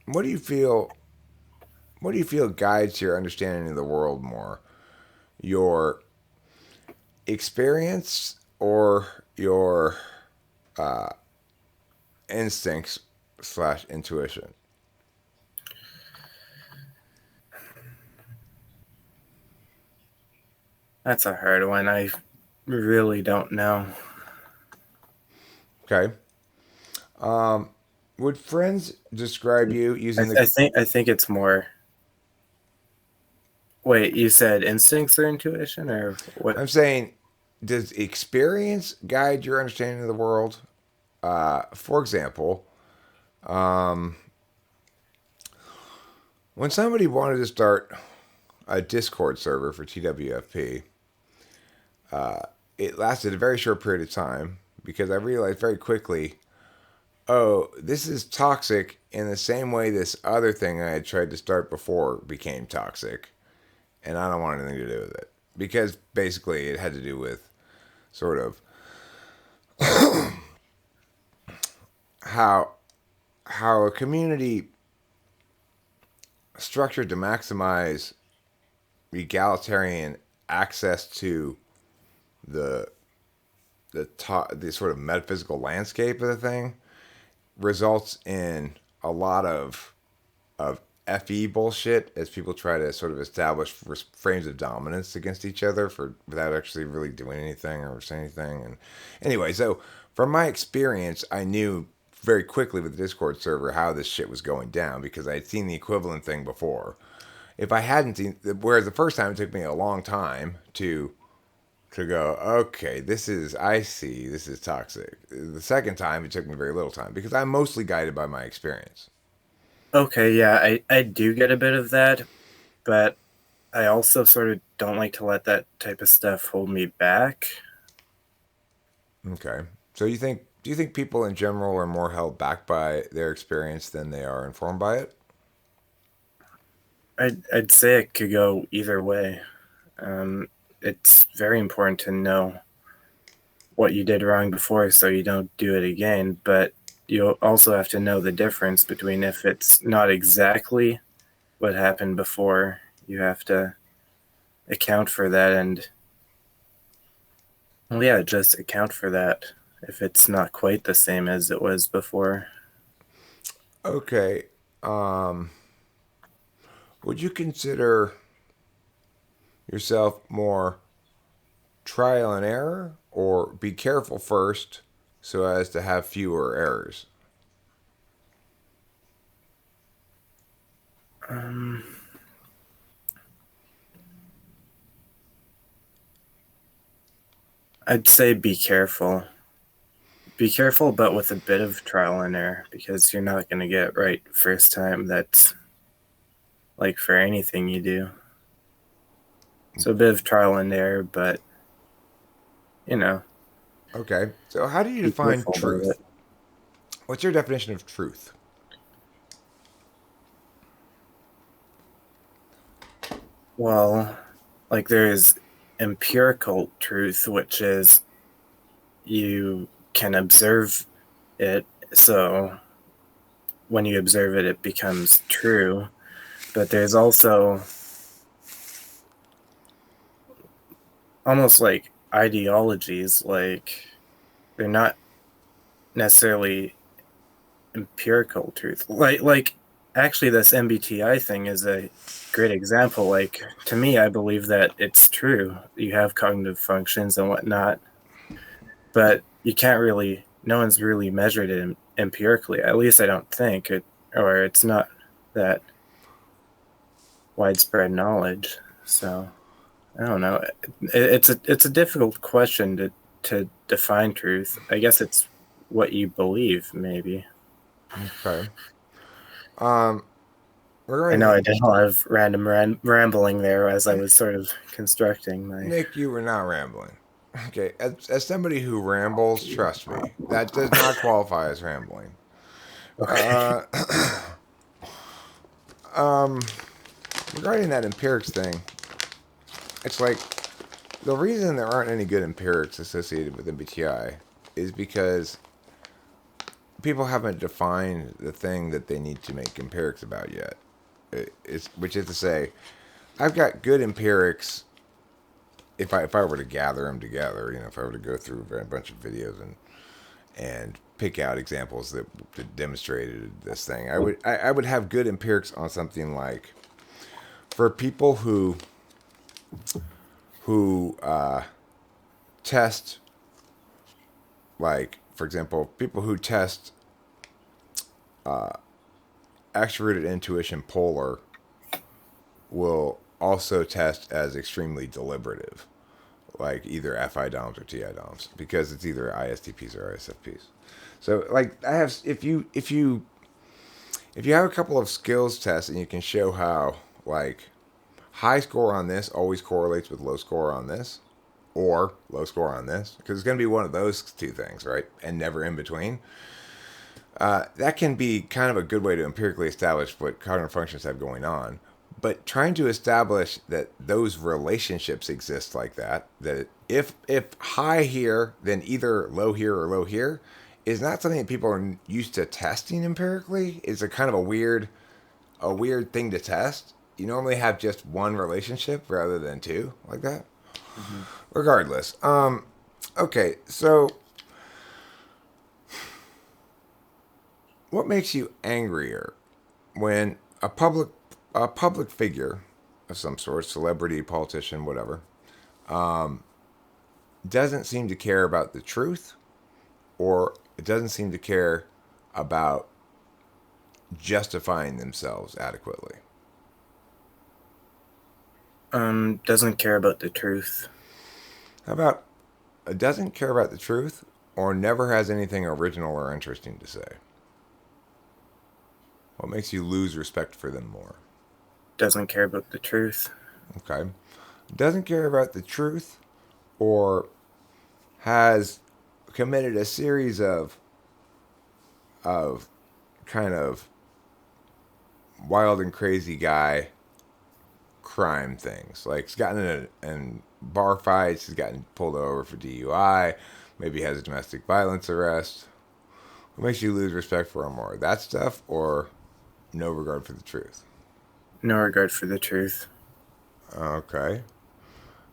what do you feel? What do you feel guides your understanding of the world more? Your experience or your instincts slash intuition? That's a hard one. I really don't know. Okay. Would friends describe you using the? I think it's more. Wait, you said instincts or intuition or what? I'm saying, does experience guide your understanding of the world? For example, when somebody wanted to start a Discord server for TWFP, it lasted a very short period of time because I realized very quickly, oh, this is toxic in the same way this other thing I had tried to start before became toxic, and I don't want anything to do with it because basically it had to do with sort of how a community structured to maximize egalitarian access to the the sort of metaphysical landscape of the thing results in a lot of FE bullshit as people try to sort of establish frames of dominance against each other for without actually really doing anything or saying anything. And anyway, so from my experience, I knew very quickly with the Discord server how this shit was going down because I had seen the equivalent thing before. If I hadn't seen, whereas the first time it took me a long time to go, okay, this is, I see, this is toxic. The second time it took me very little time because I'm mostly guided by my experience. Okay, yeah, I do get a bit of that, but I also sort of don't like to let that type of stuff hold me back. Okay. So do you think people in general are more held back by their experience than they are informed by it? I'd say it could go either way. It's very important to know what you did wrong before so you don't do it again, but you also have to know the difference between if it's not exactly what happened before, you have to account for that and, well, yeah, just account for that if it's not quite the same as it was before. Okay. Um, would you consider yourself more trial and error or be careful first so as to have fewer errors? Um, I'd say be careful. Be careful, but with a bit of trial and error because you're not going to get right first time. That's like for anything you do. So a bit of trial and error, but you know, Okay. So how do you be define careful about truth? it. What's your definition of truth? Well, like there's empirical truth, which is you can observe it. So when you observe it, it becomes true. But there's also almost like ideologies, like they're not necessarily empirical truth. Like actually this MBTI thing is a great example. Like to me, I believe that it's true. You have cognitive functions and whatnot, but you can't really. No one's really measured it empirically. At least I don't think it, or it's not that widespread knowledge. So I don't know. It's a difficult question to define truth. I guess it's what you believe, maybe. Okay. Um, I regarding know the I did a lot of random rambling there as I was sort of constructing my. Nick, you were not rambling. Okay, as somebody who rambles, trust me, that does not qualify as rambling. Okay. Uh, um, regarding that empirics thing, it's like the reason there aren't any good empirics associated with MBTI is because people haven't defined the thing that they need to make empirics about yet. Which is to say, I've got good empirics if I were to gather them together, if I were to go through a bunch of videos and pick out examples that demonstrated this thing, I would have good empirics on something like for people who test, like for example, people who test extroverted intuition polar will also test as extremely deliberative, like either FI DOMs or TI DOMs, because it's either ISTPs or ISFPs. So like I have, if you have a couple of skills tests and you can show how like high score on this always correlates with low score on this, or low score on this, because it's going to be one of those two things, right? And never in between. That can be kind of a good way to empirically establish what cognitive functions have going on. But trying to establish that those relationships exist like that, that if high here, then either low here or low here, is not something that people are used to testing empirically. It's a kind of a weird thing to test. You normally have just one relationship rather than two like that. Hmm. Regardless, okay, so what makes you angrier when a public figure of some sort, celebrity, politician, whatever, doesn't seem to care about the truth, or it doesn't seem to care about justifying themselves adequately? Doesn't care about the truth. How about it doesn't care about the truth, or never has anything original or interesting to say? What makes you lose respect for them more? Doesn't care about the truth. Okay. Doesn't care about the truth, or has committed a series of kind of wild and crazy guy crime things. Like he's gotten in bar fights, he's gotten pulled over for DUI, maybe has a domestic violence arrest. What makes you lose respect for him more? That stuff, or no regard for the truth? No regard for the truth. Okay.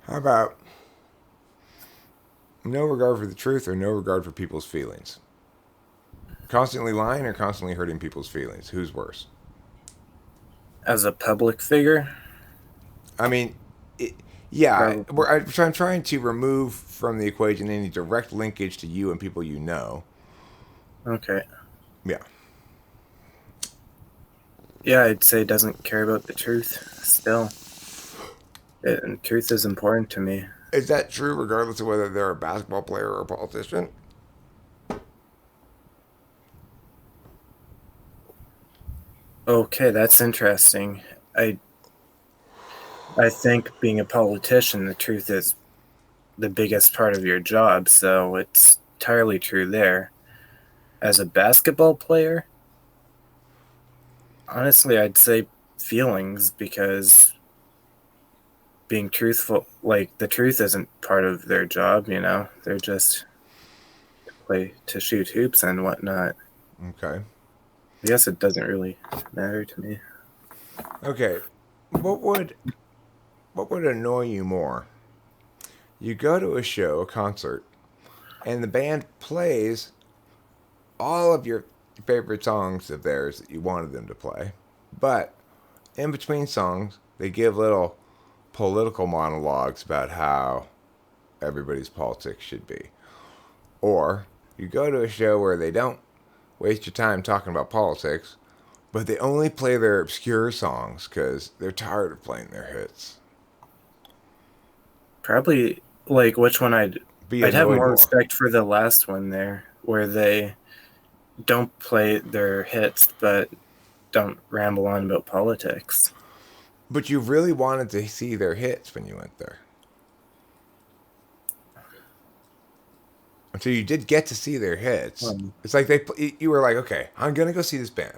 How about no regard for the truth or no regard for people's feelings? Constantly lying or constantly hurting people's feelings? Who's worse? As a public figure, I mean, it, yeah, probably. I'm trying to remove from the equation any direct linkage to you and people you know. Okay. Yeah. Yeah, I'd say doesn't care about the truth still. And truth is important to me. Is that true regardless of whether they're a basketball player or a politician? Okay, that's interesting. I I think being a politician, the truth is the biggest part of your job, so it's entirely true there. As a basketball player, honestly, I'd say feelings, because being truthful, like, the truth isn't part of their job, you know? They're just to shoot hoops and whatnot. Okay. I guess it doesn't really matter to me. Okay. What would what would annoy you more? You go to a show, a concert, and the band plays all of your favorite songs of theirs that you wanted them to play, but in between songs, they give little political monologues about how everybody's politics should be. Or you go to a show where they don't waste your time talking about politics, but they only play their obscure songs because they're tired of playing their hits. Probably, like, which one Be I'd have annoyed more more. respect for the last one there, where they don't play their hits but don't ramble on about politics. But you really wanted to see their hits when you went there. So you did get to see their hits. Um, It's like you were like, okay, I'm gonna go see this band.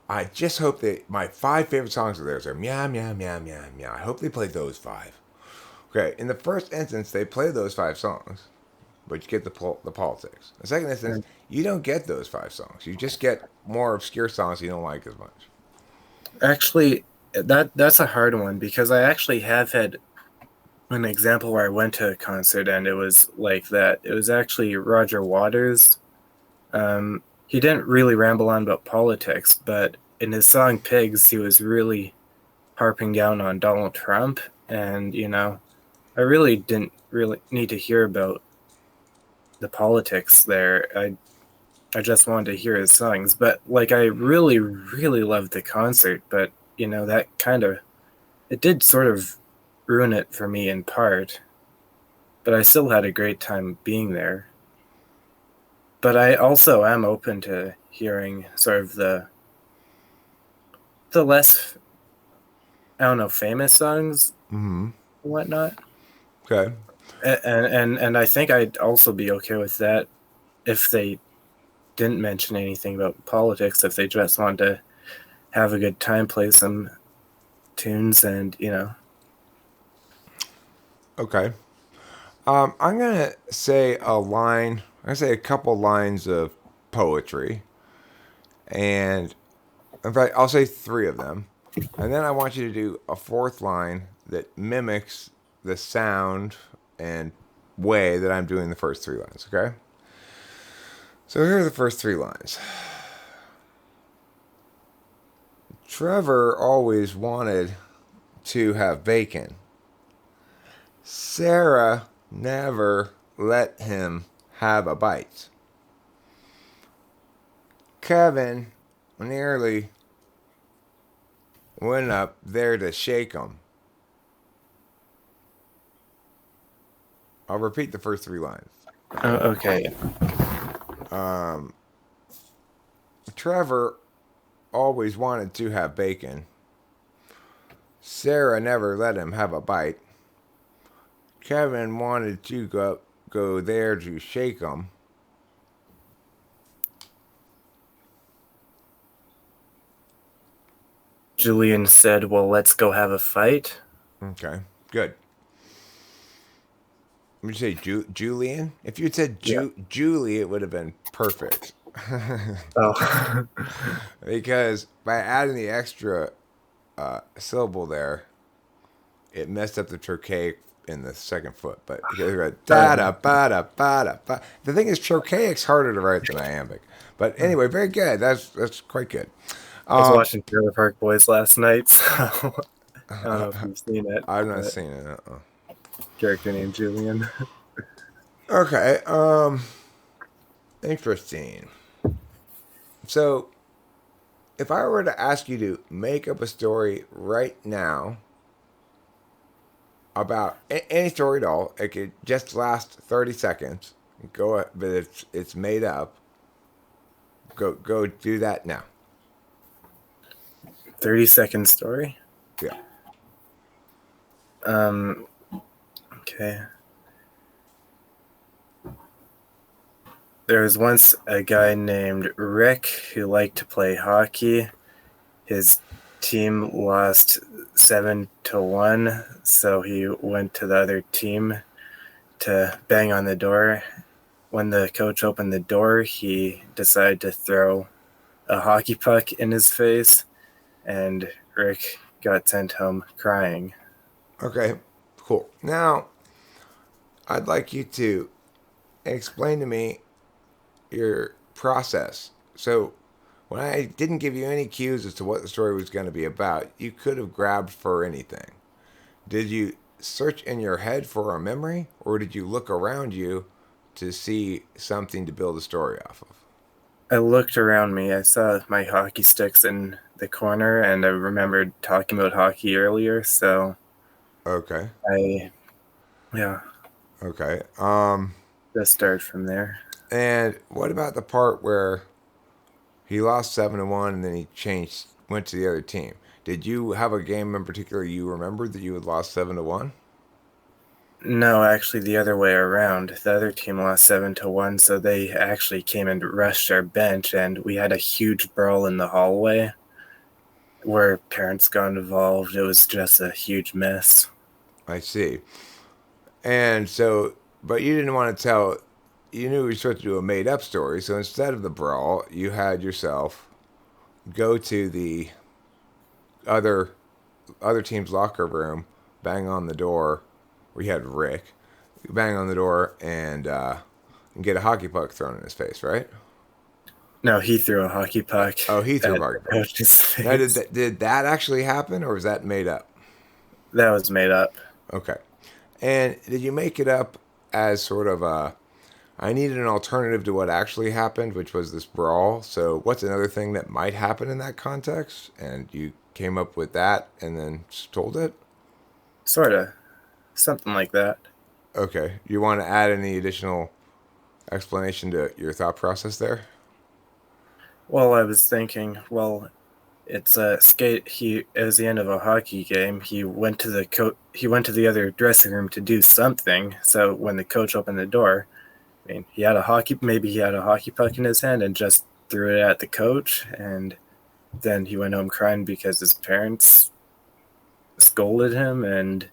I just hope that my 5 favorite songs of theirs are meow meow meow meow meow. I hope they play those 5. Okay, in the first instance, they play those 5 songs, but you get the politics. The second instance, you don't get those 5 songs. You just get more obscure songs you don't like as much. Actually, that's a hard one, because I actually have had an example where I went to a concert and it was like that. It was actually Roger Waters. He didn't really ramble on about politics, but in his song Pigs, he was really harping down on Donald Trump. And, I really didn't really need to hear about the politics there. I just wanted to hear his songs. But, like, I really, really loved the concert, but, that kind of, it did sort of ruin it for me in part. But I still had a great time being there. But I also am open to hearing sort of the less, I don't know, famous songs Mm-hmm. and whatnot. Okay. And I think I'd also be okay with that if they didn't mention anything about politics, if they just wanted to have a good time, play some tunes, and Okay. I'm gonna say a line. I'm gonna say a couple lines of poetry, and in fact, I'll say 3 of them, and then I want you to do a 4th line that mimics the sound and way that I'm doing the first 3 lines. Okay. So here are the first 3 lines. Trevor always wanted to have bacon. Sarah never let him have a bite. Kevin nearly went up there to shake him. I'll repeat the first 3 lines. okay. Trevor always wanted to have bacon. Sarah never let him have a bite. Kevin wanted to go there to shake him. Julian said, well, let's go have a fight. Okay, good. Would you say Julian? If you'd said Yeah. Julie, it would have been perfect. Oh. Because by adding the extra syllable there, it messed up the trochaic in the second foot. But because da da ba da ba da ba. The thing is, trochaic's harder to write than iambic. But anyway, very good. That's quite good. I was watching Trailer Park Boys last night, so I don't know if you've seen it. I've not seen it. Character named Julian. Okay. Interesting. So, if I were to ask you to make up a story right now about any story at all, it could just last 30 seconds. Go, but it's made up. Go do that now. 30-second story. Yeah. Okay. there was once a guy named Rick who liked to play hockey. His team lost 7-1, so he went to the other team to bang on the door. When the coach opened the door, he decided to throw a hockey puck in his face, and Rick got sent home crying. Okay, cool. Now, I'd like you to explain to me your process. So, when I didn't give you any cues as to what the story was going to be about, you could have grabbed for anything. Did you search in your head for a memory, or did you look around you to see something to build a story off of? I looked around me. I saw my hockey sticks in the corner, and I remembered talking about hockey earlier, so Okay. I, yeah, Okay. just started from there. And what about the part where he lost 7-1 and then he changed, went to the other team? Did you have a game in particular you remembered that you had lost 7-1? No, actually, the other way around. The other team lost 7-1, so they actually came and rushed our bench, and we had a huge brawl in the hallway where parents got involved. It was just a huge mess. I see. And so, but you didn't want to tell, you knew you were supposed to do a made up story. So instead of the brawl, you had yourself go to the other team's locker room, bang on the door. We had Rick bang on the door and get a hockey puck thrown in his face, right? No, he threw a hockey puck Oh, he threw a at hockey the puck. coach's Now, face. did that actually happen, or was that made up? That was made up. Okay. And did you make it up as sort of a, I needed an alternative to what actually happened, which was this brawl. So what's another thing that might happen in that context? And you came up with that and then told it? Sort of. Something like that. Okay. You want to add any additional explanation to your thought process there? Well, I was thinking, well, it's a skate. It was the end of a hockey game. He went to he went to the other dressing room to do something. So when the coach opened the door, I mean, maybe he had a hockey puck in his hand and just threw it at the coach, and then he went home crying because his parents scolded him and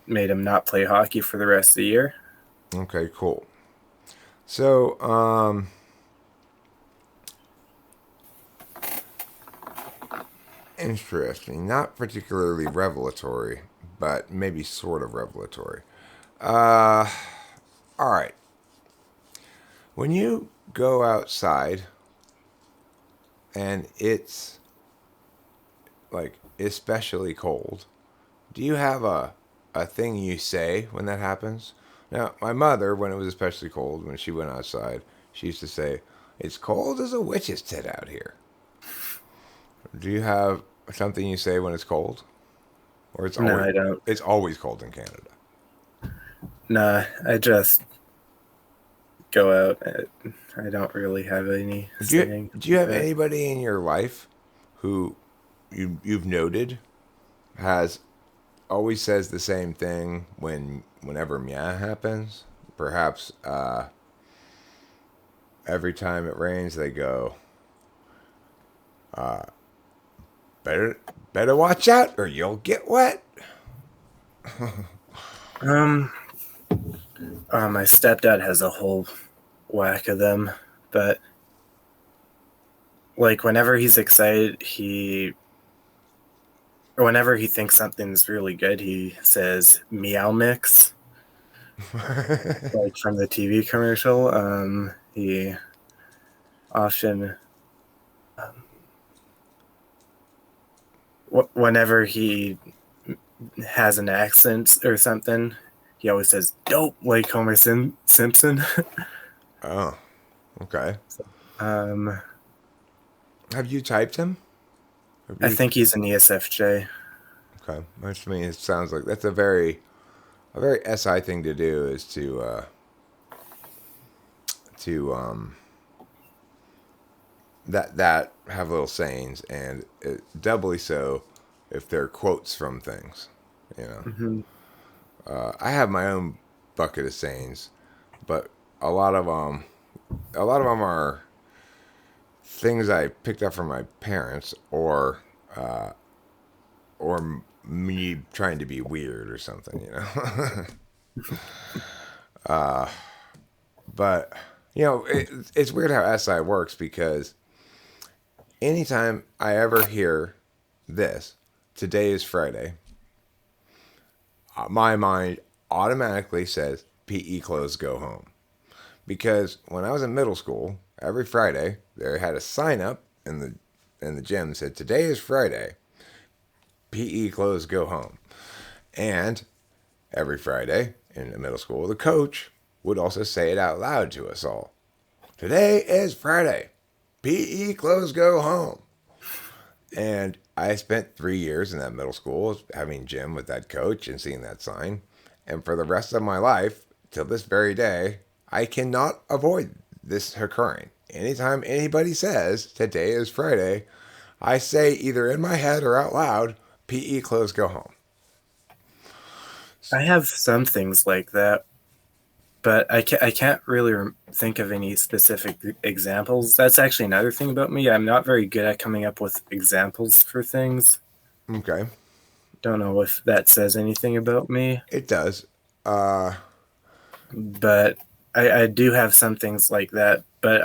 made him not play hockey for the rest of the year. Okay, cool. So, interesting. Not particularly revelatory, but maybe sort of revelatory. Uh, all right. When you go outside and it's like especially cold, do you have a thing you say when that happens? Now, my mother, when it was especially cold, when she went outside, she used to say, "It's cold as a witch's tit out here." Do you have something you say when it's cold, or No, I don't. it's always cold in Canada? Nah, I just go out. I don't really have any saying Do you like have that. anybody in your life who you've noted has always says the same thing whenever Mia happens? Perhaps every time it rains, they go, better better watch out or you'll get wet. Um, my stepdad has a whole whack of them, but like whenever he's excited, or whenever he thinks something's really good, he says meow mix, like from the TV commercial. He often, whenever he has an accent or something, he always says dope, like Homer Simpson. Oh, okay. um, Have you typed him? Have I you? think he's an ESFJ. Okay, which to me it sounds like that's a very SI thing to do is to that have little sayings and doubly so if they're quotes from things, you know. Hmm. I have my own bucket of sayings, but a lot of a lot of them are things I picked up from my parents, or me trying to be weird or something, you know. But it's weird how SI works because anytime I ever hear this, today is Friday, my mind automatically says PE clothes go home. Because when I was in middle school, every Friday they had a sign up in the gym that said today is Friday, PE clothes go home. And every Friday in the middle school, the coach would also say it out loud to us all. Today is Friday. PE clothes go home. And I spent 3 years in that middle school having gym with that coach and seeing that sign. And for the rest of my life, till this very day, I cannot avoid this occurring. Anytime anybody says today is Friday, I say either in my head or out loud, PE clothes go home. I have some things like that, but I can't really think of any specific examples. That's actually another thing about me. I'm not very good at coming up with examples for things. Okay. Don't know if that says anything about me, It does. Uh, but I do have some things like that, but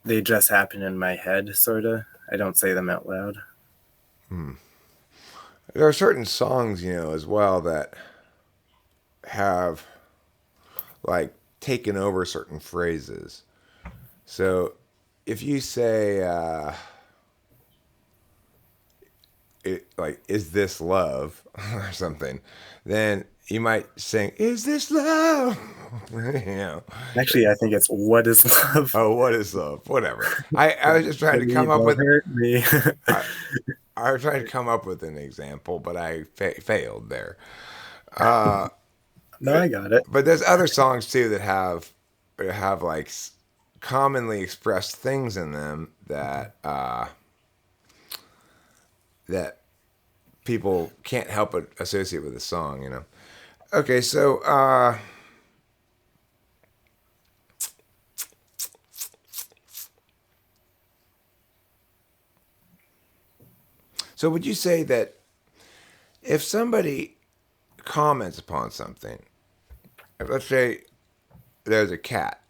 they just happen in my head, sort of. I don't say them out loud. there are certain songs, as well that have like taken over certain phrases. So if you say, is this love or something, then you might sing, is this love? you know, Actually, I think it's "What Is Love." oh, what is love? Whatever. I was just trying to Baby, come up don't with, hurt me. I, I was trying to come up with an example, but I failed there. Uh, No, I got it. but there's other songs too that have like commonly expressed things in them that people can't help but associate with the song. Okay, so would you say that if somebody comments upon something, let's say there's a cat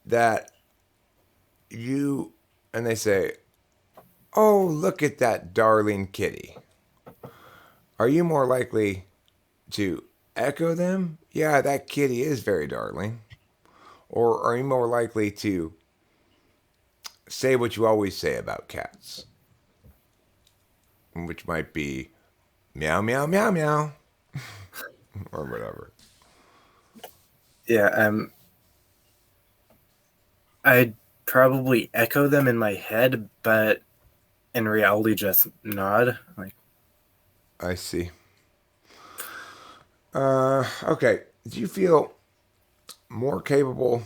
that you and they say, "Oh, look at that darling kitty." Are you more likely to echo them? Yeah, that kitty is very darling. Or are you more likely to say what you always say about cats, which might be meow, meow, meow, meow, or whatever? Yeah, I'd probably echo them in my head, but in reality, just nod. Like, I see. Okay. Do you feel more capable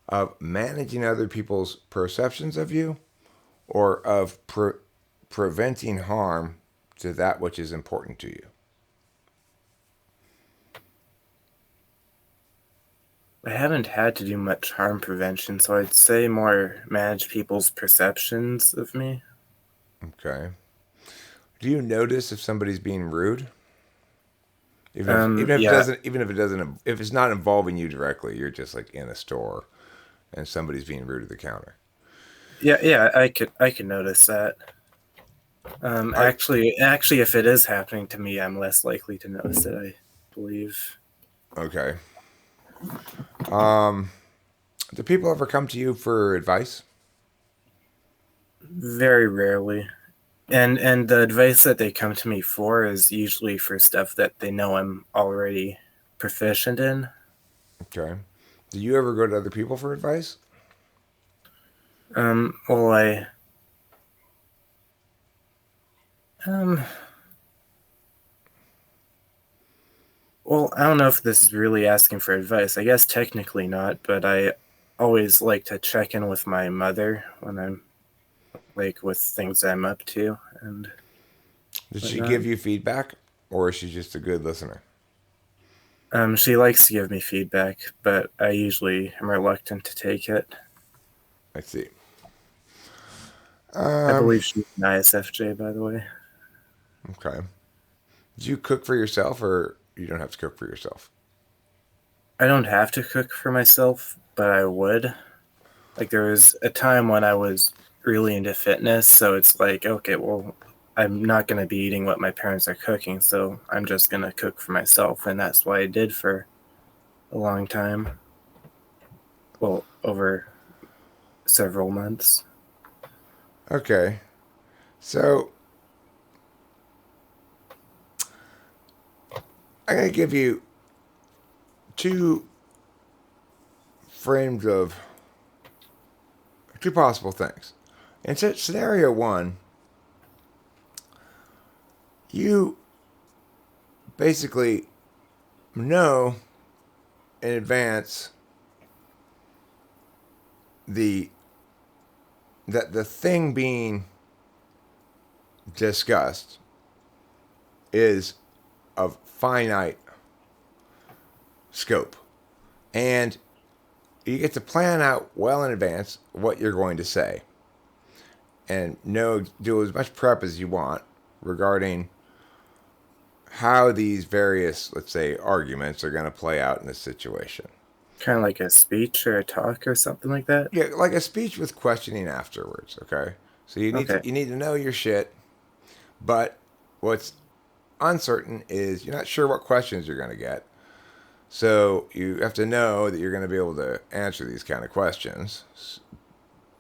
of managing other people's perceptions of you or of preventing harm to that which is important to you? I haven't had to do much harm prevention, so I'd say more manage people's perceptions of me. Okay. Do you notice if somebody's being rude? Even if it Yeah, doesn't, if it's not involving you directly, you're just like in a store and somebody's being rude at the counter. yeah. I could notice that. Are Actually, if it is happening to me, I'm less likely to notice it. I believe. okay. Um, do people ever come to you for advice? Very rarely. And the advice that they come to me for is usually for stuff that they know I'm already proficient in. Okay. Do you ever go to other people for advice? Well, um, well, I don't know if this is really asking for advice. I guess technically not, but I always like to check in with my mother when I'm like with things I'm up to and Does she whatnot. give you feedback, or is she just a good listener? She likes to give me feedback, but I usually am reluctant to take it. I see. I Um, believe she's an ISFJ, by the way. okay. Do you cook for yourself, or you don't have to cook for yourself? I don't have to cook for myself, but I would. Like, there was a time when I was really into fitness, so it's like, okay, well, I'm not going to be eating what my parents are cooking, so I'm just going to cook for myself, and that's what I did for a long time. Well, over several months. Okay. So I'm going to give you two frames of two possible things. In scenario one, you basically know in advance the that the thing being discussed is of finite scope, and you get to plan out well in advance what you're going to say, and do as much prep as you want regarding how these various, let's say, arguments are going to play out in this situation. Kind of like a speech or a talk or something like that. Yeah, like a speech with questioning afterwards. Okay, so Okay. you need to know your shit, but what's uncertain is you're not sure what questions you're going to get. So you have to know that you're going to be able to answer these kind of questions,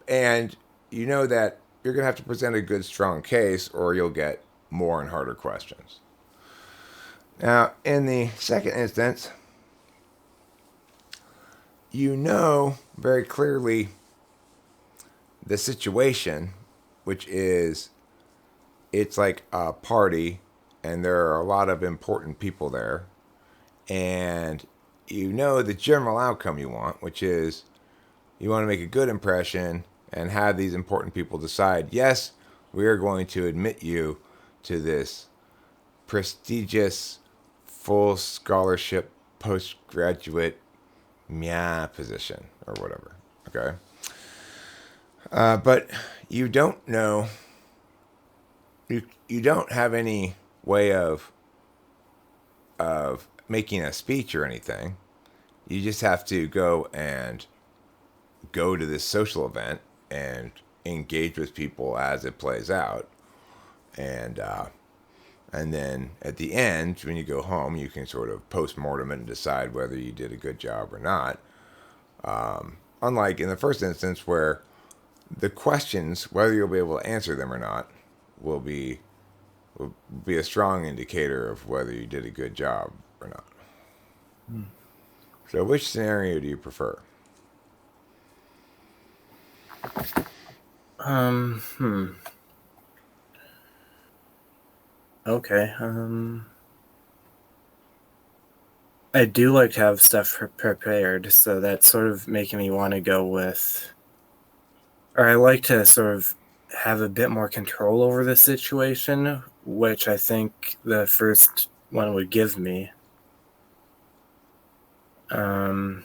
and you know that you're going to have to present a good, strong case, or you'll get more and harder questions. Now, in the second instance, you know very clearly the situation, which is it's like a party and there are a lot of important people there. And you know the general outcome you want, which is you want to make a good impression and have these important people decide, yes, we are going to admit you to this prestigious, full scholarship, postgraduate position or whatever. Okay. But you don't know, you don't have any way of making a speech or anything. You just have to go to this social event and engage with people as it plays out, and and then at the end, when you go home, you can sort of post mortem and decide whether you did a good job or not. Unlike in the first instance, where the questions, whether you'll be able to answer them or not, will be will be a strong indicator of whether you did a good job or not. Hmm. So, which scenario do you prefer? Hmm. Okay. I do like to have stuff prepared, so that's sort of making me want to go with, or I like to sort of have a bit more control over the situation, which I think the first one would give me. Um,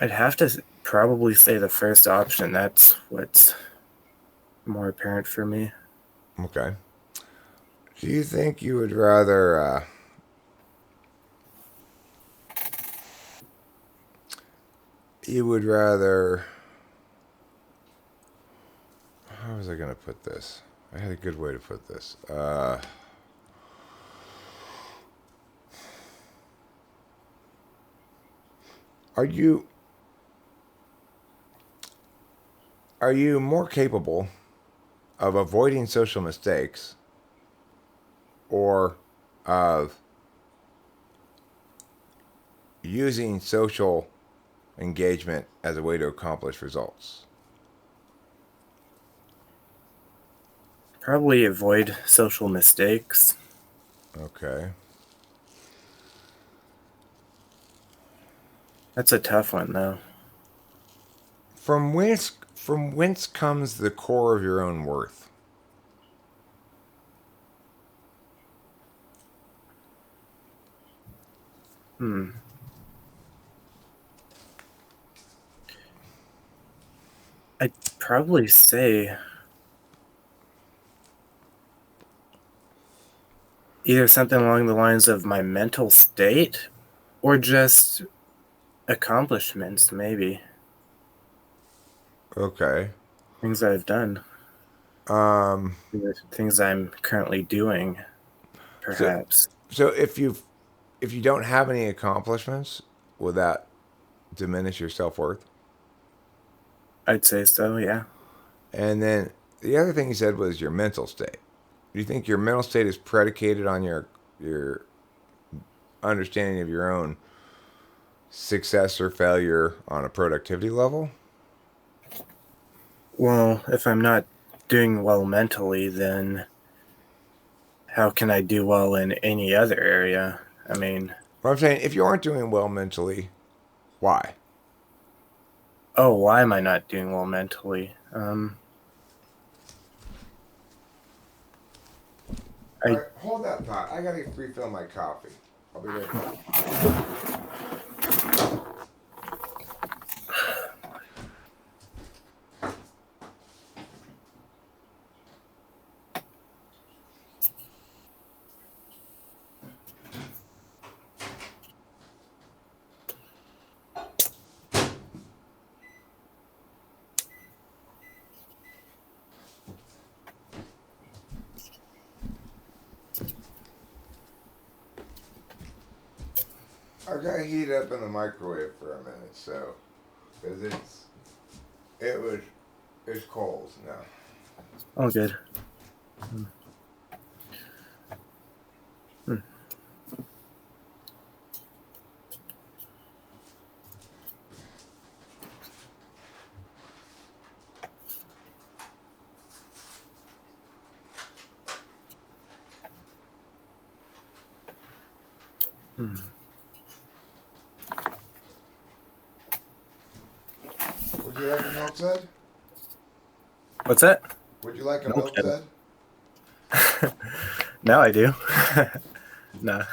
I'd have to probably say the first option. That's what's more apparent for me. Okay. Do you think you would rather you would rather how was I going to put this? I had a good way to put this. Are you are you more capable of avoiding social mistakes or of using social engagement as a way to accomplish results? Probably avoid social mistakes. Okay. That's a tough one, though. From whence comes the core of your own worth? Hmm. I'd probably say either something along the lines of my mental state or just accomplishments, maybe. Okay. Things I've done, Um, things I'm currently doing, so, perhaps. so if you don't have any accomplishments, will that diminish your self worth? I'd say so, yeah. And then the other thing you said was your mental state. Do you think your mental state is predicated on your understanding of your own success or failure on a productivity level? Well, if I'm not doing well mentally, then how can I do well in any other area? I mean, What I'm saying, if you aren't doing well mentally, why? oh, why am I not doing well mentally? All I right, hold that thought. I gotta refill my coffee. I'll be right back. I gotta heat it up in the microwave for a minute, so because it was it's cold now. all good. Hmm. Hmm. Would you like a milk dud? What's that? Would you like a Milk milk dud. dud? Now I do. Nah.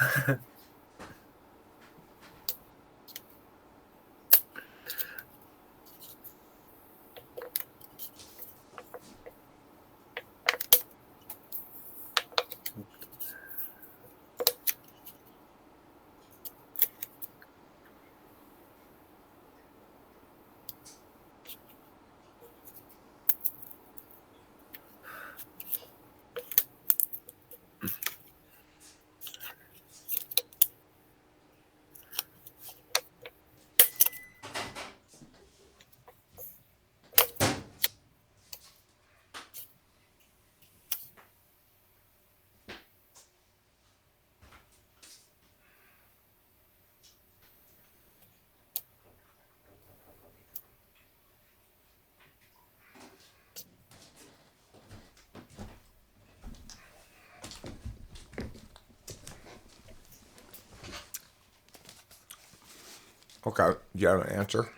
Okay, you have an answer.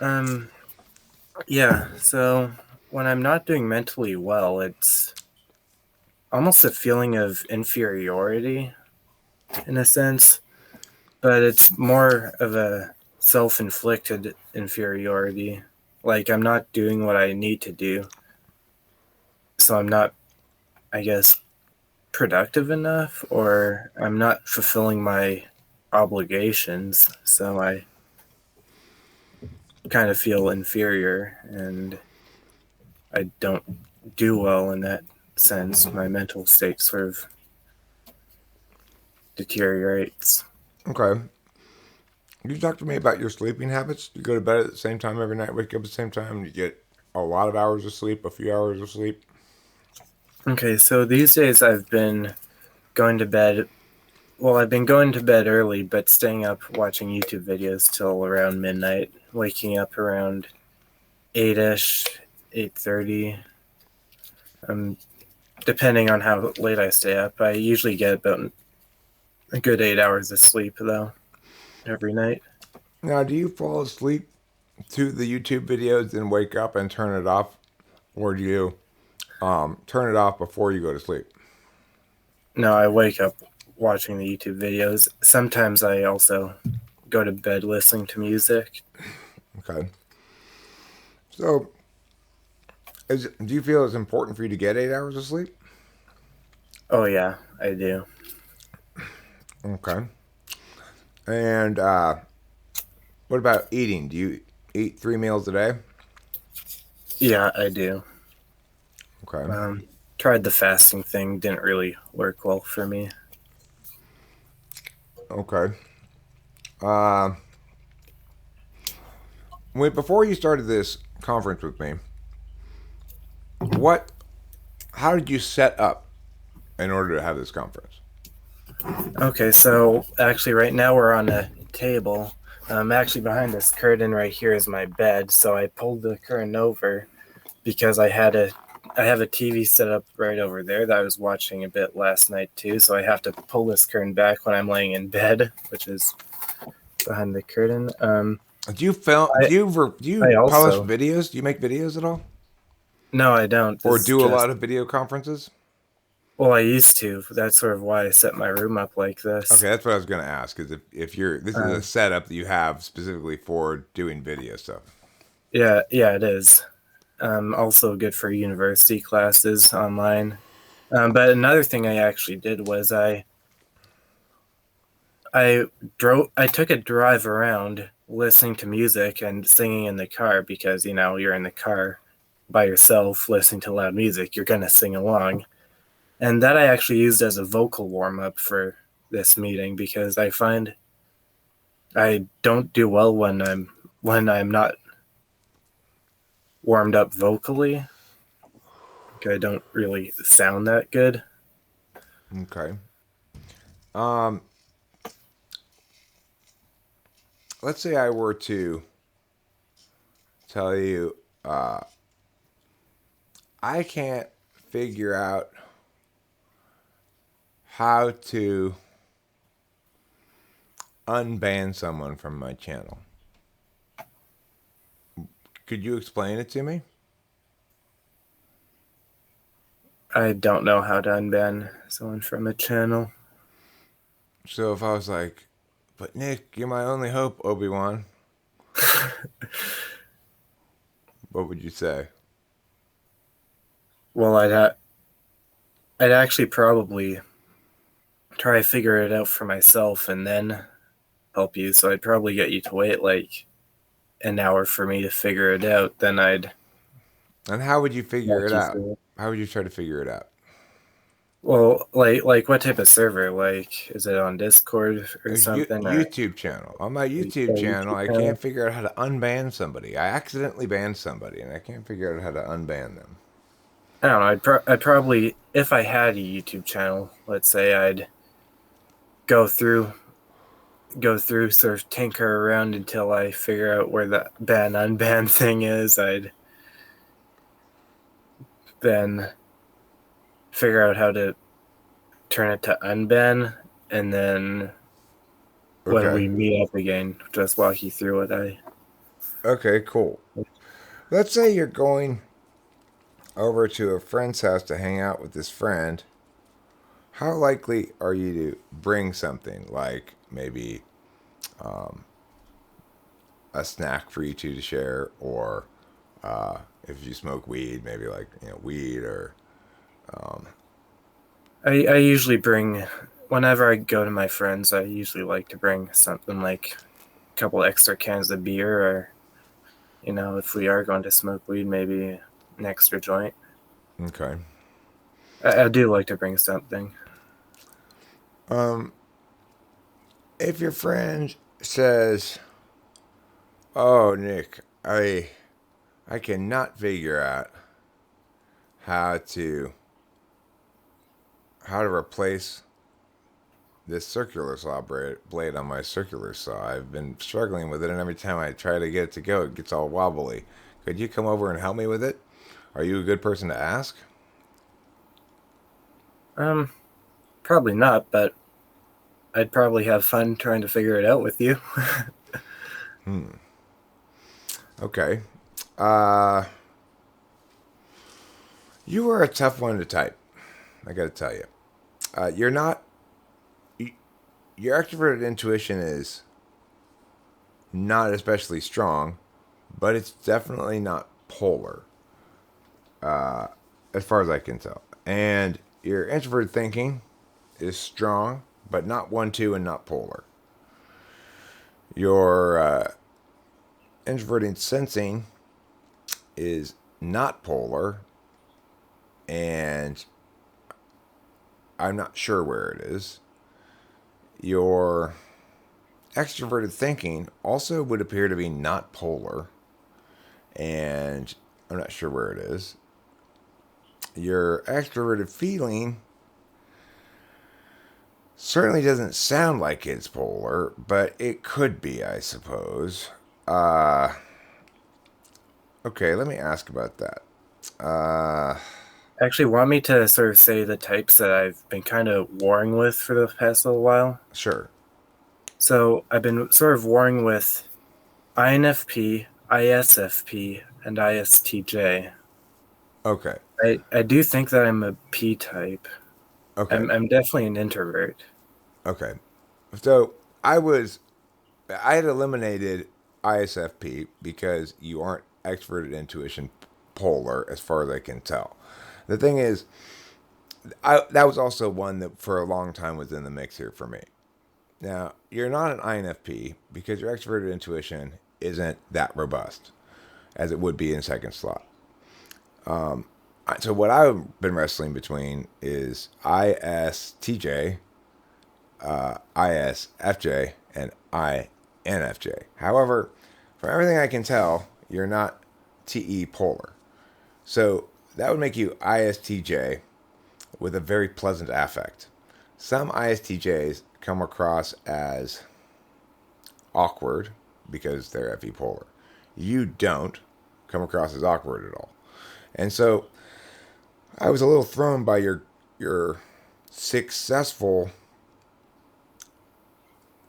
Um, yeah, so when I'm not doing mentally well, it's almost a feeling of inferiority in a sense, but it's more of a self-inflicted inferiority. Like I'm not doing what I need to do, so I'm not, I guess, productive enough, or I'm not fulfilling my obligations, so I kind of feel inferior and I don't do well in that sense. My mental state sort of deteriorates. Okay. You talk to me about your sleeping habits. You go to bed at the same time every night, wake up at the same time, you get a lot of hours of sleep, a few hours of sleep. Okay, so these days I've been going to bed. Well, I've been going to bed early, but staying up watching YouTube videos till around midnight, waking up around 8ish, 8:30. Um, depending on how late I stay up, I usually get about a good 8 hours of sleep though every night. Now, do you fall asleep to the YouTube videos and wake up and turn it off, or do you turn it off before you go to sleep? No, I wake up watching the YouTube videos. Sometimes I also go to bed listening to music. Okay. So, do you feel it's important for you to get 8 hours of sleep? Oh yeah, I do. Okay. And what about eating? Do you eat 3 meals a day? Yeah, I do. Okay. Um, Tried the fasting thing, didn't really work well for me. Okay. Uh, wait, before you started this conference with me, what? How did you set up in order to have this conference? Okay, so actually, right now we're on a table. Actually, behind this curtain right here is my bed. So I pulled the curtain over because I have a TV set up right over there that I was watching a bit last night too. So I have to pull this curtain back when I'm laying in bed, which is behind the curtain. Do you film? I Do you I publish also videos? Do you make videos at all, no, I don't. or This is do a just lot of video conferences? well, I used to. That's sort of why I set my room up like Okay, this. that's what I was going to ask. Is if you're this is a Um, setup that you have specifically for doing video stuff. yeah, it is. Also good for university classes online. But another thing I actually did was I took a drive around listening to music and singing in the car because you're in the car by yourself listening to loud music, you're gonna sing along. And that I actually used as a vocal warm up for this meeting because I find I don't do well when I'm not warmed up vocally. I don't really sound that good. Okay. Um, let's say I were to tell you, I can't figure out how to unban someone from my channel. Could you explain it to me? I don't know how to unban someone from a channel. So if I was like, but Nick, you're my only hope, Obi-Wan, what would you say? Well, I'd actually probably try to figure it out for myself and then help you. So I'd probably get you to wait like an hour for me to figure it out. Then I'd And how would you figure walk it you out? through it. How would you try to figure it out? Well, like what type of server? Like, is it on Discord or something? Or YouTube channel. On my YouTube channel, YouTube I can't channel? figure out how to unban somebody. I accidentally banned somebody, and I can't figure out how to unban them. I don't know. I'd probably, if I had a YouTube channel, let's say, I'd go through sort of tinker around until I figure out where the ban unban thing is. I'd then figure out how to turn it to unban, and then when Okay. we meet up again, just walk you through what I. Okay, cool. Let's say you're going over to a friend's house to hang out with this friend. How likely are you to bring something like maybe a snack for you two to share, or if you smoke weed, maybe like weed or I usually bring whenever I go to my friends. I usually like to bring something like a couple extra cans of beer, or if we are going to smoke weed, maybe an extra joint. okay. I do like to bring something. Um, if your friend says, "Oh, Nick, I cannot figure out how to replace this circular saw blade on my circular saw. I've been struggling with it, and every time I try to get it to go, it gets all wobbly. Could you come over and help me with it? Are you a good person to ask?" Um, Probably not, but I'd probably have fun trying to figure it out with you. Okay. Uh, you are a tough one to type. I got to tell you. You're not your extroverted intuition is not especially strong, but it's definitely not polar, as far as I can tell. And your introverted thinking is strong, but not 1-2 and not polar. Your introverted sensing is not polar, and I'm not sure where it is. Your extroverted thinking also would appear to be not polar, and I'm not sure where it is. Your extroverted feeling certainly doesn't sound like it's polar, but it could be, I suppose. Uh, okay, let me ask about that. Uh, Actually, want me to sort of say the types that I've been kind of warring with for the past little while? sure. So I've been sort of warring with INFP, ISFP, and ISTJ. Okay. I do think that I'm a P type. Okay. I'm definitely an introvert. Okay. So I had eliminated ISFP because you aren't extroverted intuition polar, as far as I can tell. The thing is, that was also one that for a long time was in the mix here for me. Now, you're not an INFP because your extroverted intuition isn't that robust as it would be in second slot. So what I've been wrestling between is ISTJ, ISFJ, and INFJ. However, from everything I can tell, you're not TE polar. So that would make you ISTJ with a very pleasant affect. Some ISTJs come across as awkward because they're FE polar. You don't come across as awkward at all. And so I was a little thrown by your successful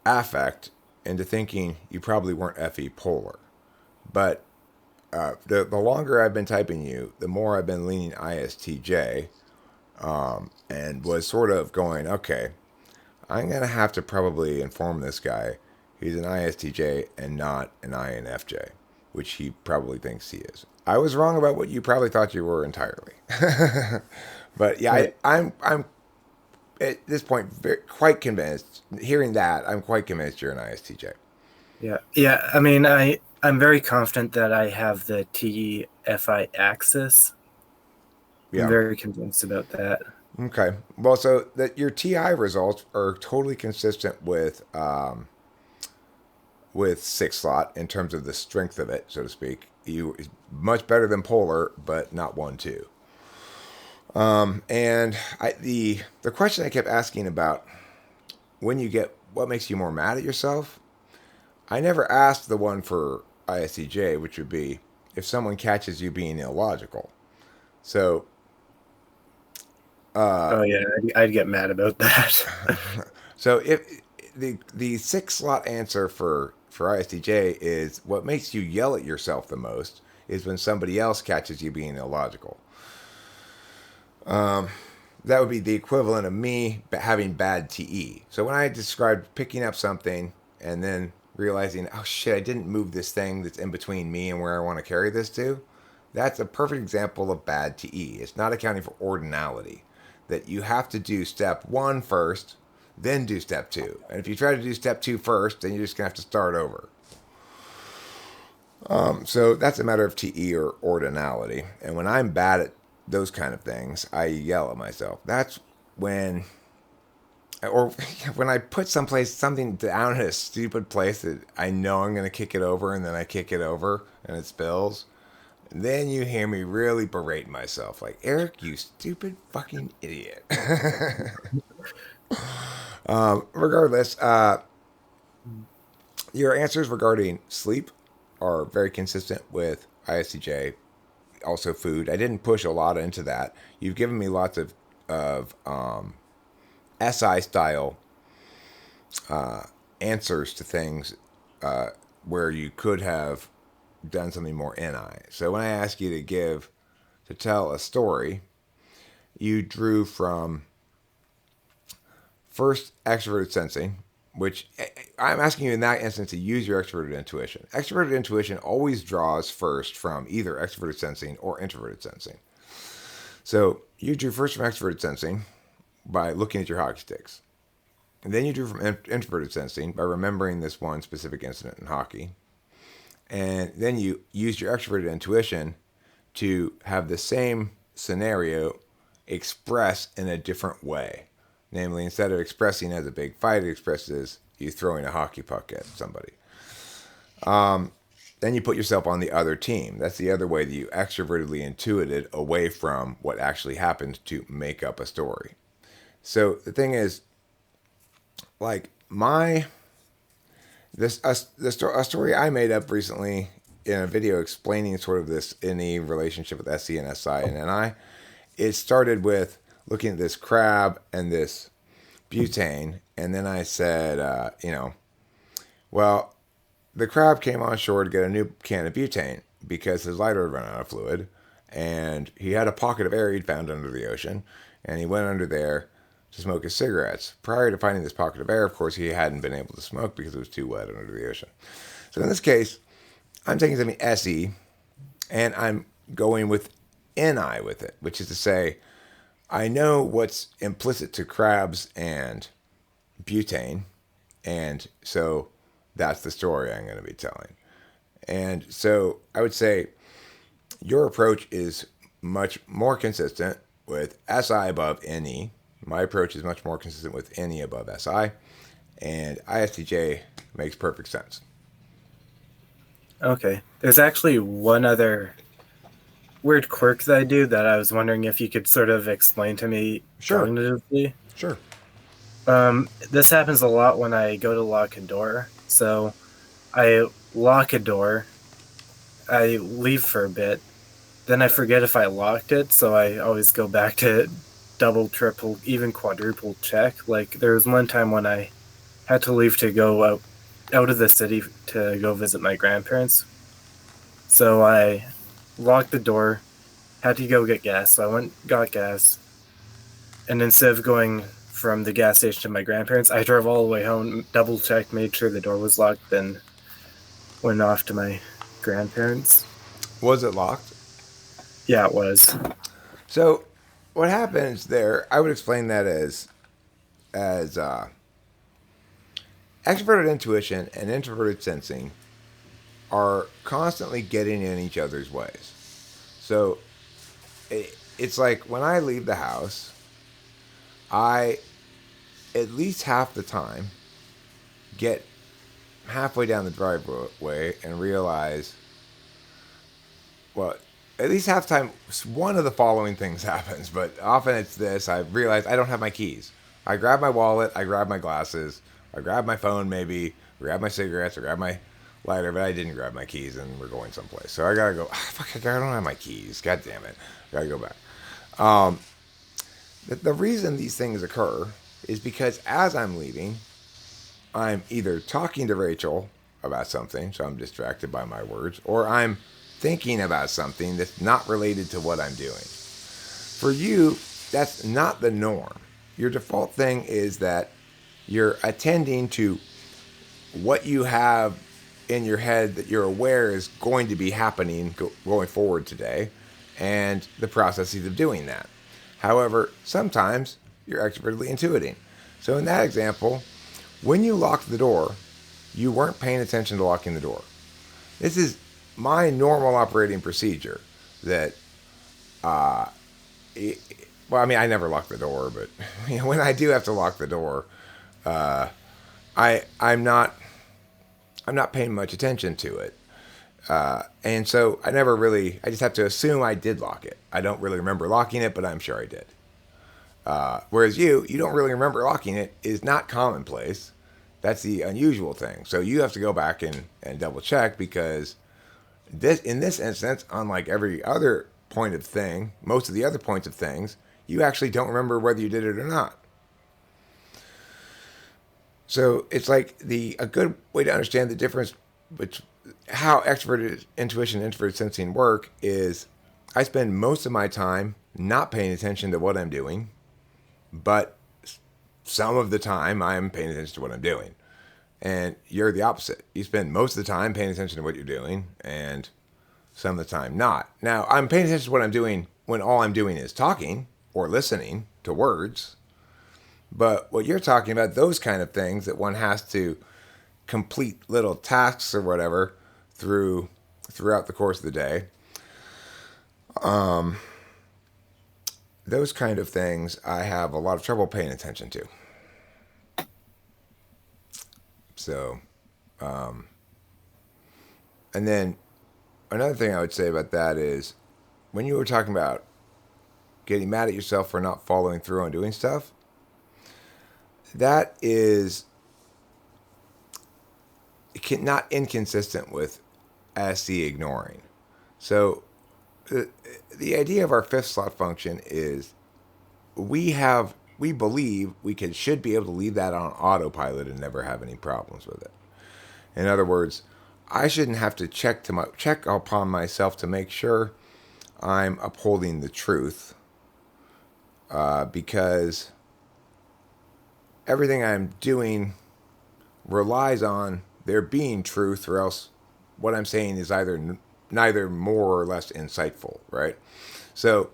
affect into thinking you probably weren't FE polar. But the longer I've been typing you, the more I've been leaning ISTJ, and was sort of going, okay, I'm going to have to probably inform this guy he's an ISTJ and not an INFJ, which he probably thinks he is. I was wrong about what you probably thought you were entirely. But yeah, Right. I'm at this point quite convinced. Hearing that, I'm quite convinced you're an ISTJ. Yeah. Yeah. I mean, I'm very confident that I have the TEFI axis. I'm Yeah. very convinced about that. Okay. Well, so that your TI results are totally consistent with six slot in terms of the strength of it, so to speak. You much better than polar, but not 1-2. And the question I kept asking about when you get what makes you more mad at yourself, I never asked the one for ISTJ, which would be if someone catches you being illogical. So Oh yeah, I'd get mad about that. So if the six slot answer for ISTJ is what makes you yell at yourself the most is when somebody else catches you being illogical. That would be the equivalent of me having bad TE. So when I described picking up something and then realizing, oh shit, I didn't move this thing that's in between me and where I want to carry this to, that's a perfect example of bad TE. It's not accounting for ordinality. That you have to do step one first, then do step two. And if you try to do step two first, then you're just going to have to start over. So that's a matter of TE or ordinality. And when I'm bad at those kind of things, I yell at myself. That's when, or when I put something down in a stupid place that I know I'm going to kick it over and then I kick it over and it spills. Then you hear me really berate myself, like, Eric, you stupid fucking idiot. Regardless, your answers regarding sleep are very consistent with ISTJ. Also, food. I didn't push a lot into that. You've given me lots of SI style answers to things where you could have done something more NI. So when I ask you to tell a story, you drew from first extroverted sensing, which I'm asking you in that instance to use your extroverted intuition. Extroverted intuition always draws first from either extroverted sensing or introverted sensing. So you drew first from extroverted sensing by looking at your hockey sticks. And then you drew from introverted sensing by remembering this one specific incident in hockey. And then you used your extroverted intuition to have the same scenario express in a different way. Namely, instead of expressing as a big fight, it expresses you throwing a hockey puck at somebody. Then you put yourself on the other team. That's the other way that you extrovertedly intuited away from what actually happened to make up a story. So the thing is, like a story I made up recently in a video explaining sort of this NE relationship with SE and SI and NI. It started with looking at this crab and this butane, and then I said, well, the crab came on shore to get a new can of butane because his lighter had run out of fluid, and he had a pocket of air he'd found under the ocean, and he went under there to smoke his cigarettes. Prior to finding this pocket of air, of course, he hadn't been able to smoke because it was too wet under the ocean. So in this case, I'm taking something SE, and I'm going with NI with it, which is to say, I know what's implicit to crabs and butane, and so that's the story I'm going to be telling. And so I would say your approach is much more consistent with SI above NE. My approach is much more consistent with NE above SI, and ISTJ makes perfect sense. Okay. There's actually one other weird quirk that I do that I was wondering if you could sort of explain to me cognitively. Sure. This happens a lot when I go to lock a door. So I lock a door, I leave for a bit, then I forget if I locked it, so I always go back to double, triple, even quadruple check. Like there was one time when I had to leave to go out of the city to go visit my grandparents. So I locked the door, had to go get gas, so I went got gas, and instead of going from the gas station to my grandparents, I drove all the way home, double checked, made sure the door was locked, then went off to my grandparents. Was it locked? Yeah, it was. So what happens there, I would explain that as extroverted intuition and introverted sensing are constantly getting in each other's ways. So it's like when I leave the house, I, at least half the time, get halfway down the driveway and realize, well, at least half the time, one of the following things happens, but often it's this. I realize I don't have my keys. I grab my wallet, I grab my glasses, I grab my phone maybe, grab my cigarettes, or grab my lighter, but I didn't grab my keys and we're going someplace. So I gotta go, fuck, I don't have my keys. God damn it. I gotta go back. The reason these things occur is because as I'm leaving, I'm either talking to Rachel about something, so I'm distracted by my words, or I'm thinking about something that's not related to what I'm doing. For you, that's not the norm. Your default thing is that you're attending to what you have in your head that you're aware is going to be happening going forward today, and the processes of doing that. However, sometimes you're extrovertedly intuiting. So in that example, when you locked the door, you weren't paying attention to locking the door. This is my normal operating procedure that, well, I mean, I never lock the door, but when I do have to lock the door, I'm not paying much attention to it. And so I just have to assume I did lock it. I don't really remember locking it, but I'm sure I did. Whereas you don't really remember locking it is not commonplace. That's the unusual thing. So you have to go back and double check because in this instance, unlike every other point of thing, most of the other points of things, you actually don't remember whether you did it or not. So it's like a good way to understand the difference between how extroverted intuition and introverted sensing work is I spend most of my time not paying attention to what I'm doing, but some of the time I'm paying attention to what I'm doing. And you're the opposite. You spend most of the time paying attention to what you're doing and some of the time not. Now, I'm paying attention to what I'm doing when all I'm doing is talking or listening to words. But what you're talking about, those kind of things that one has to complete little tasks or whatever throughout the course of the day. Those kind of things I have a lot of trouble paying attention to. So, and then another thing I would say about that is when you were talking about getting mad at yourself for not following through on doing stuff, that is not inconsistent with SC ignoring. So the idea of our fifth slot function is we believe we should be able to leave that on autopilot and never have any problems with it. In other words, I shouldn't have to check upon myself to make sure I'm upholding the truth, because everything I'm doing relies on there being truth, or else what I'm saying is either neither more or less insightful, right? So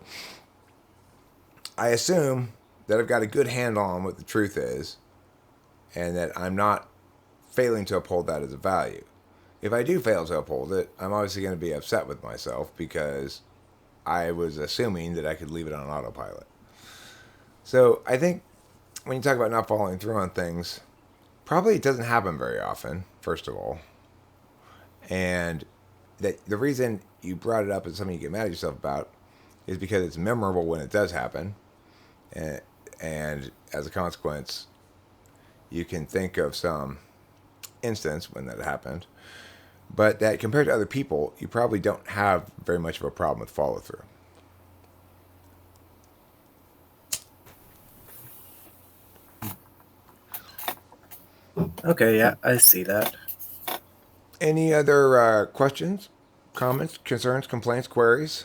I assume that I've got a good handle on what the truth is and that I'm not failing to uphold that as a value. If I do fail to uphold it, I'm obviously going to be upset with myself because I was assuming that I could leave it on autopilot. So I think when you talk about not following through on things, probably it doesn't happen very often, first of all. And that the reason you brought it up as something you get mad at yourself about is because it's memorable when it does happen. And as a consequence, you can think of some instance when that happened. But that compared to other people, you probably don't have very much of a problem with follow through. Okay, yeah, I see that. Any other questions, comments, concerns, complaints, queries?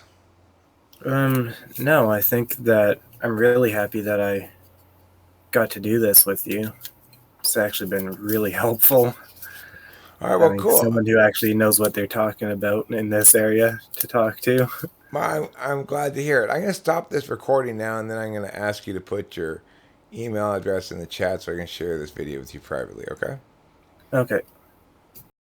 No, I think that I'm really happy that I got to do this with you. It's actually been really helpful. All right, well, Having cool. someone who actually knows what they're talking about in this area to talk to. Well, I'm glad to hear it. I'm going to stop this recording now, and then I'm going to ask you to put your email address in the chat so I can share this video with you privately, okay? Okay.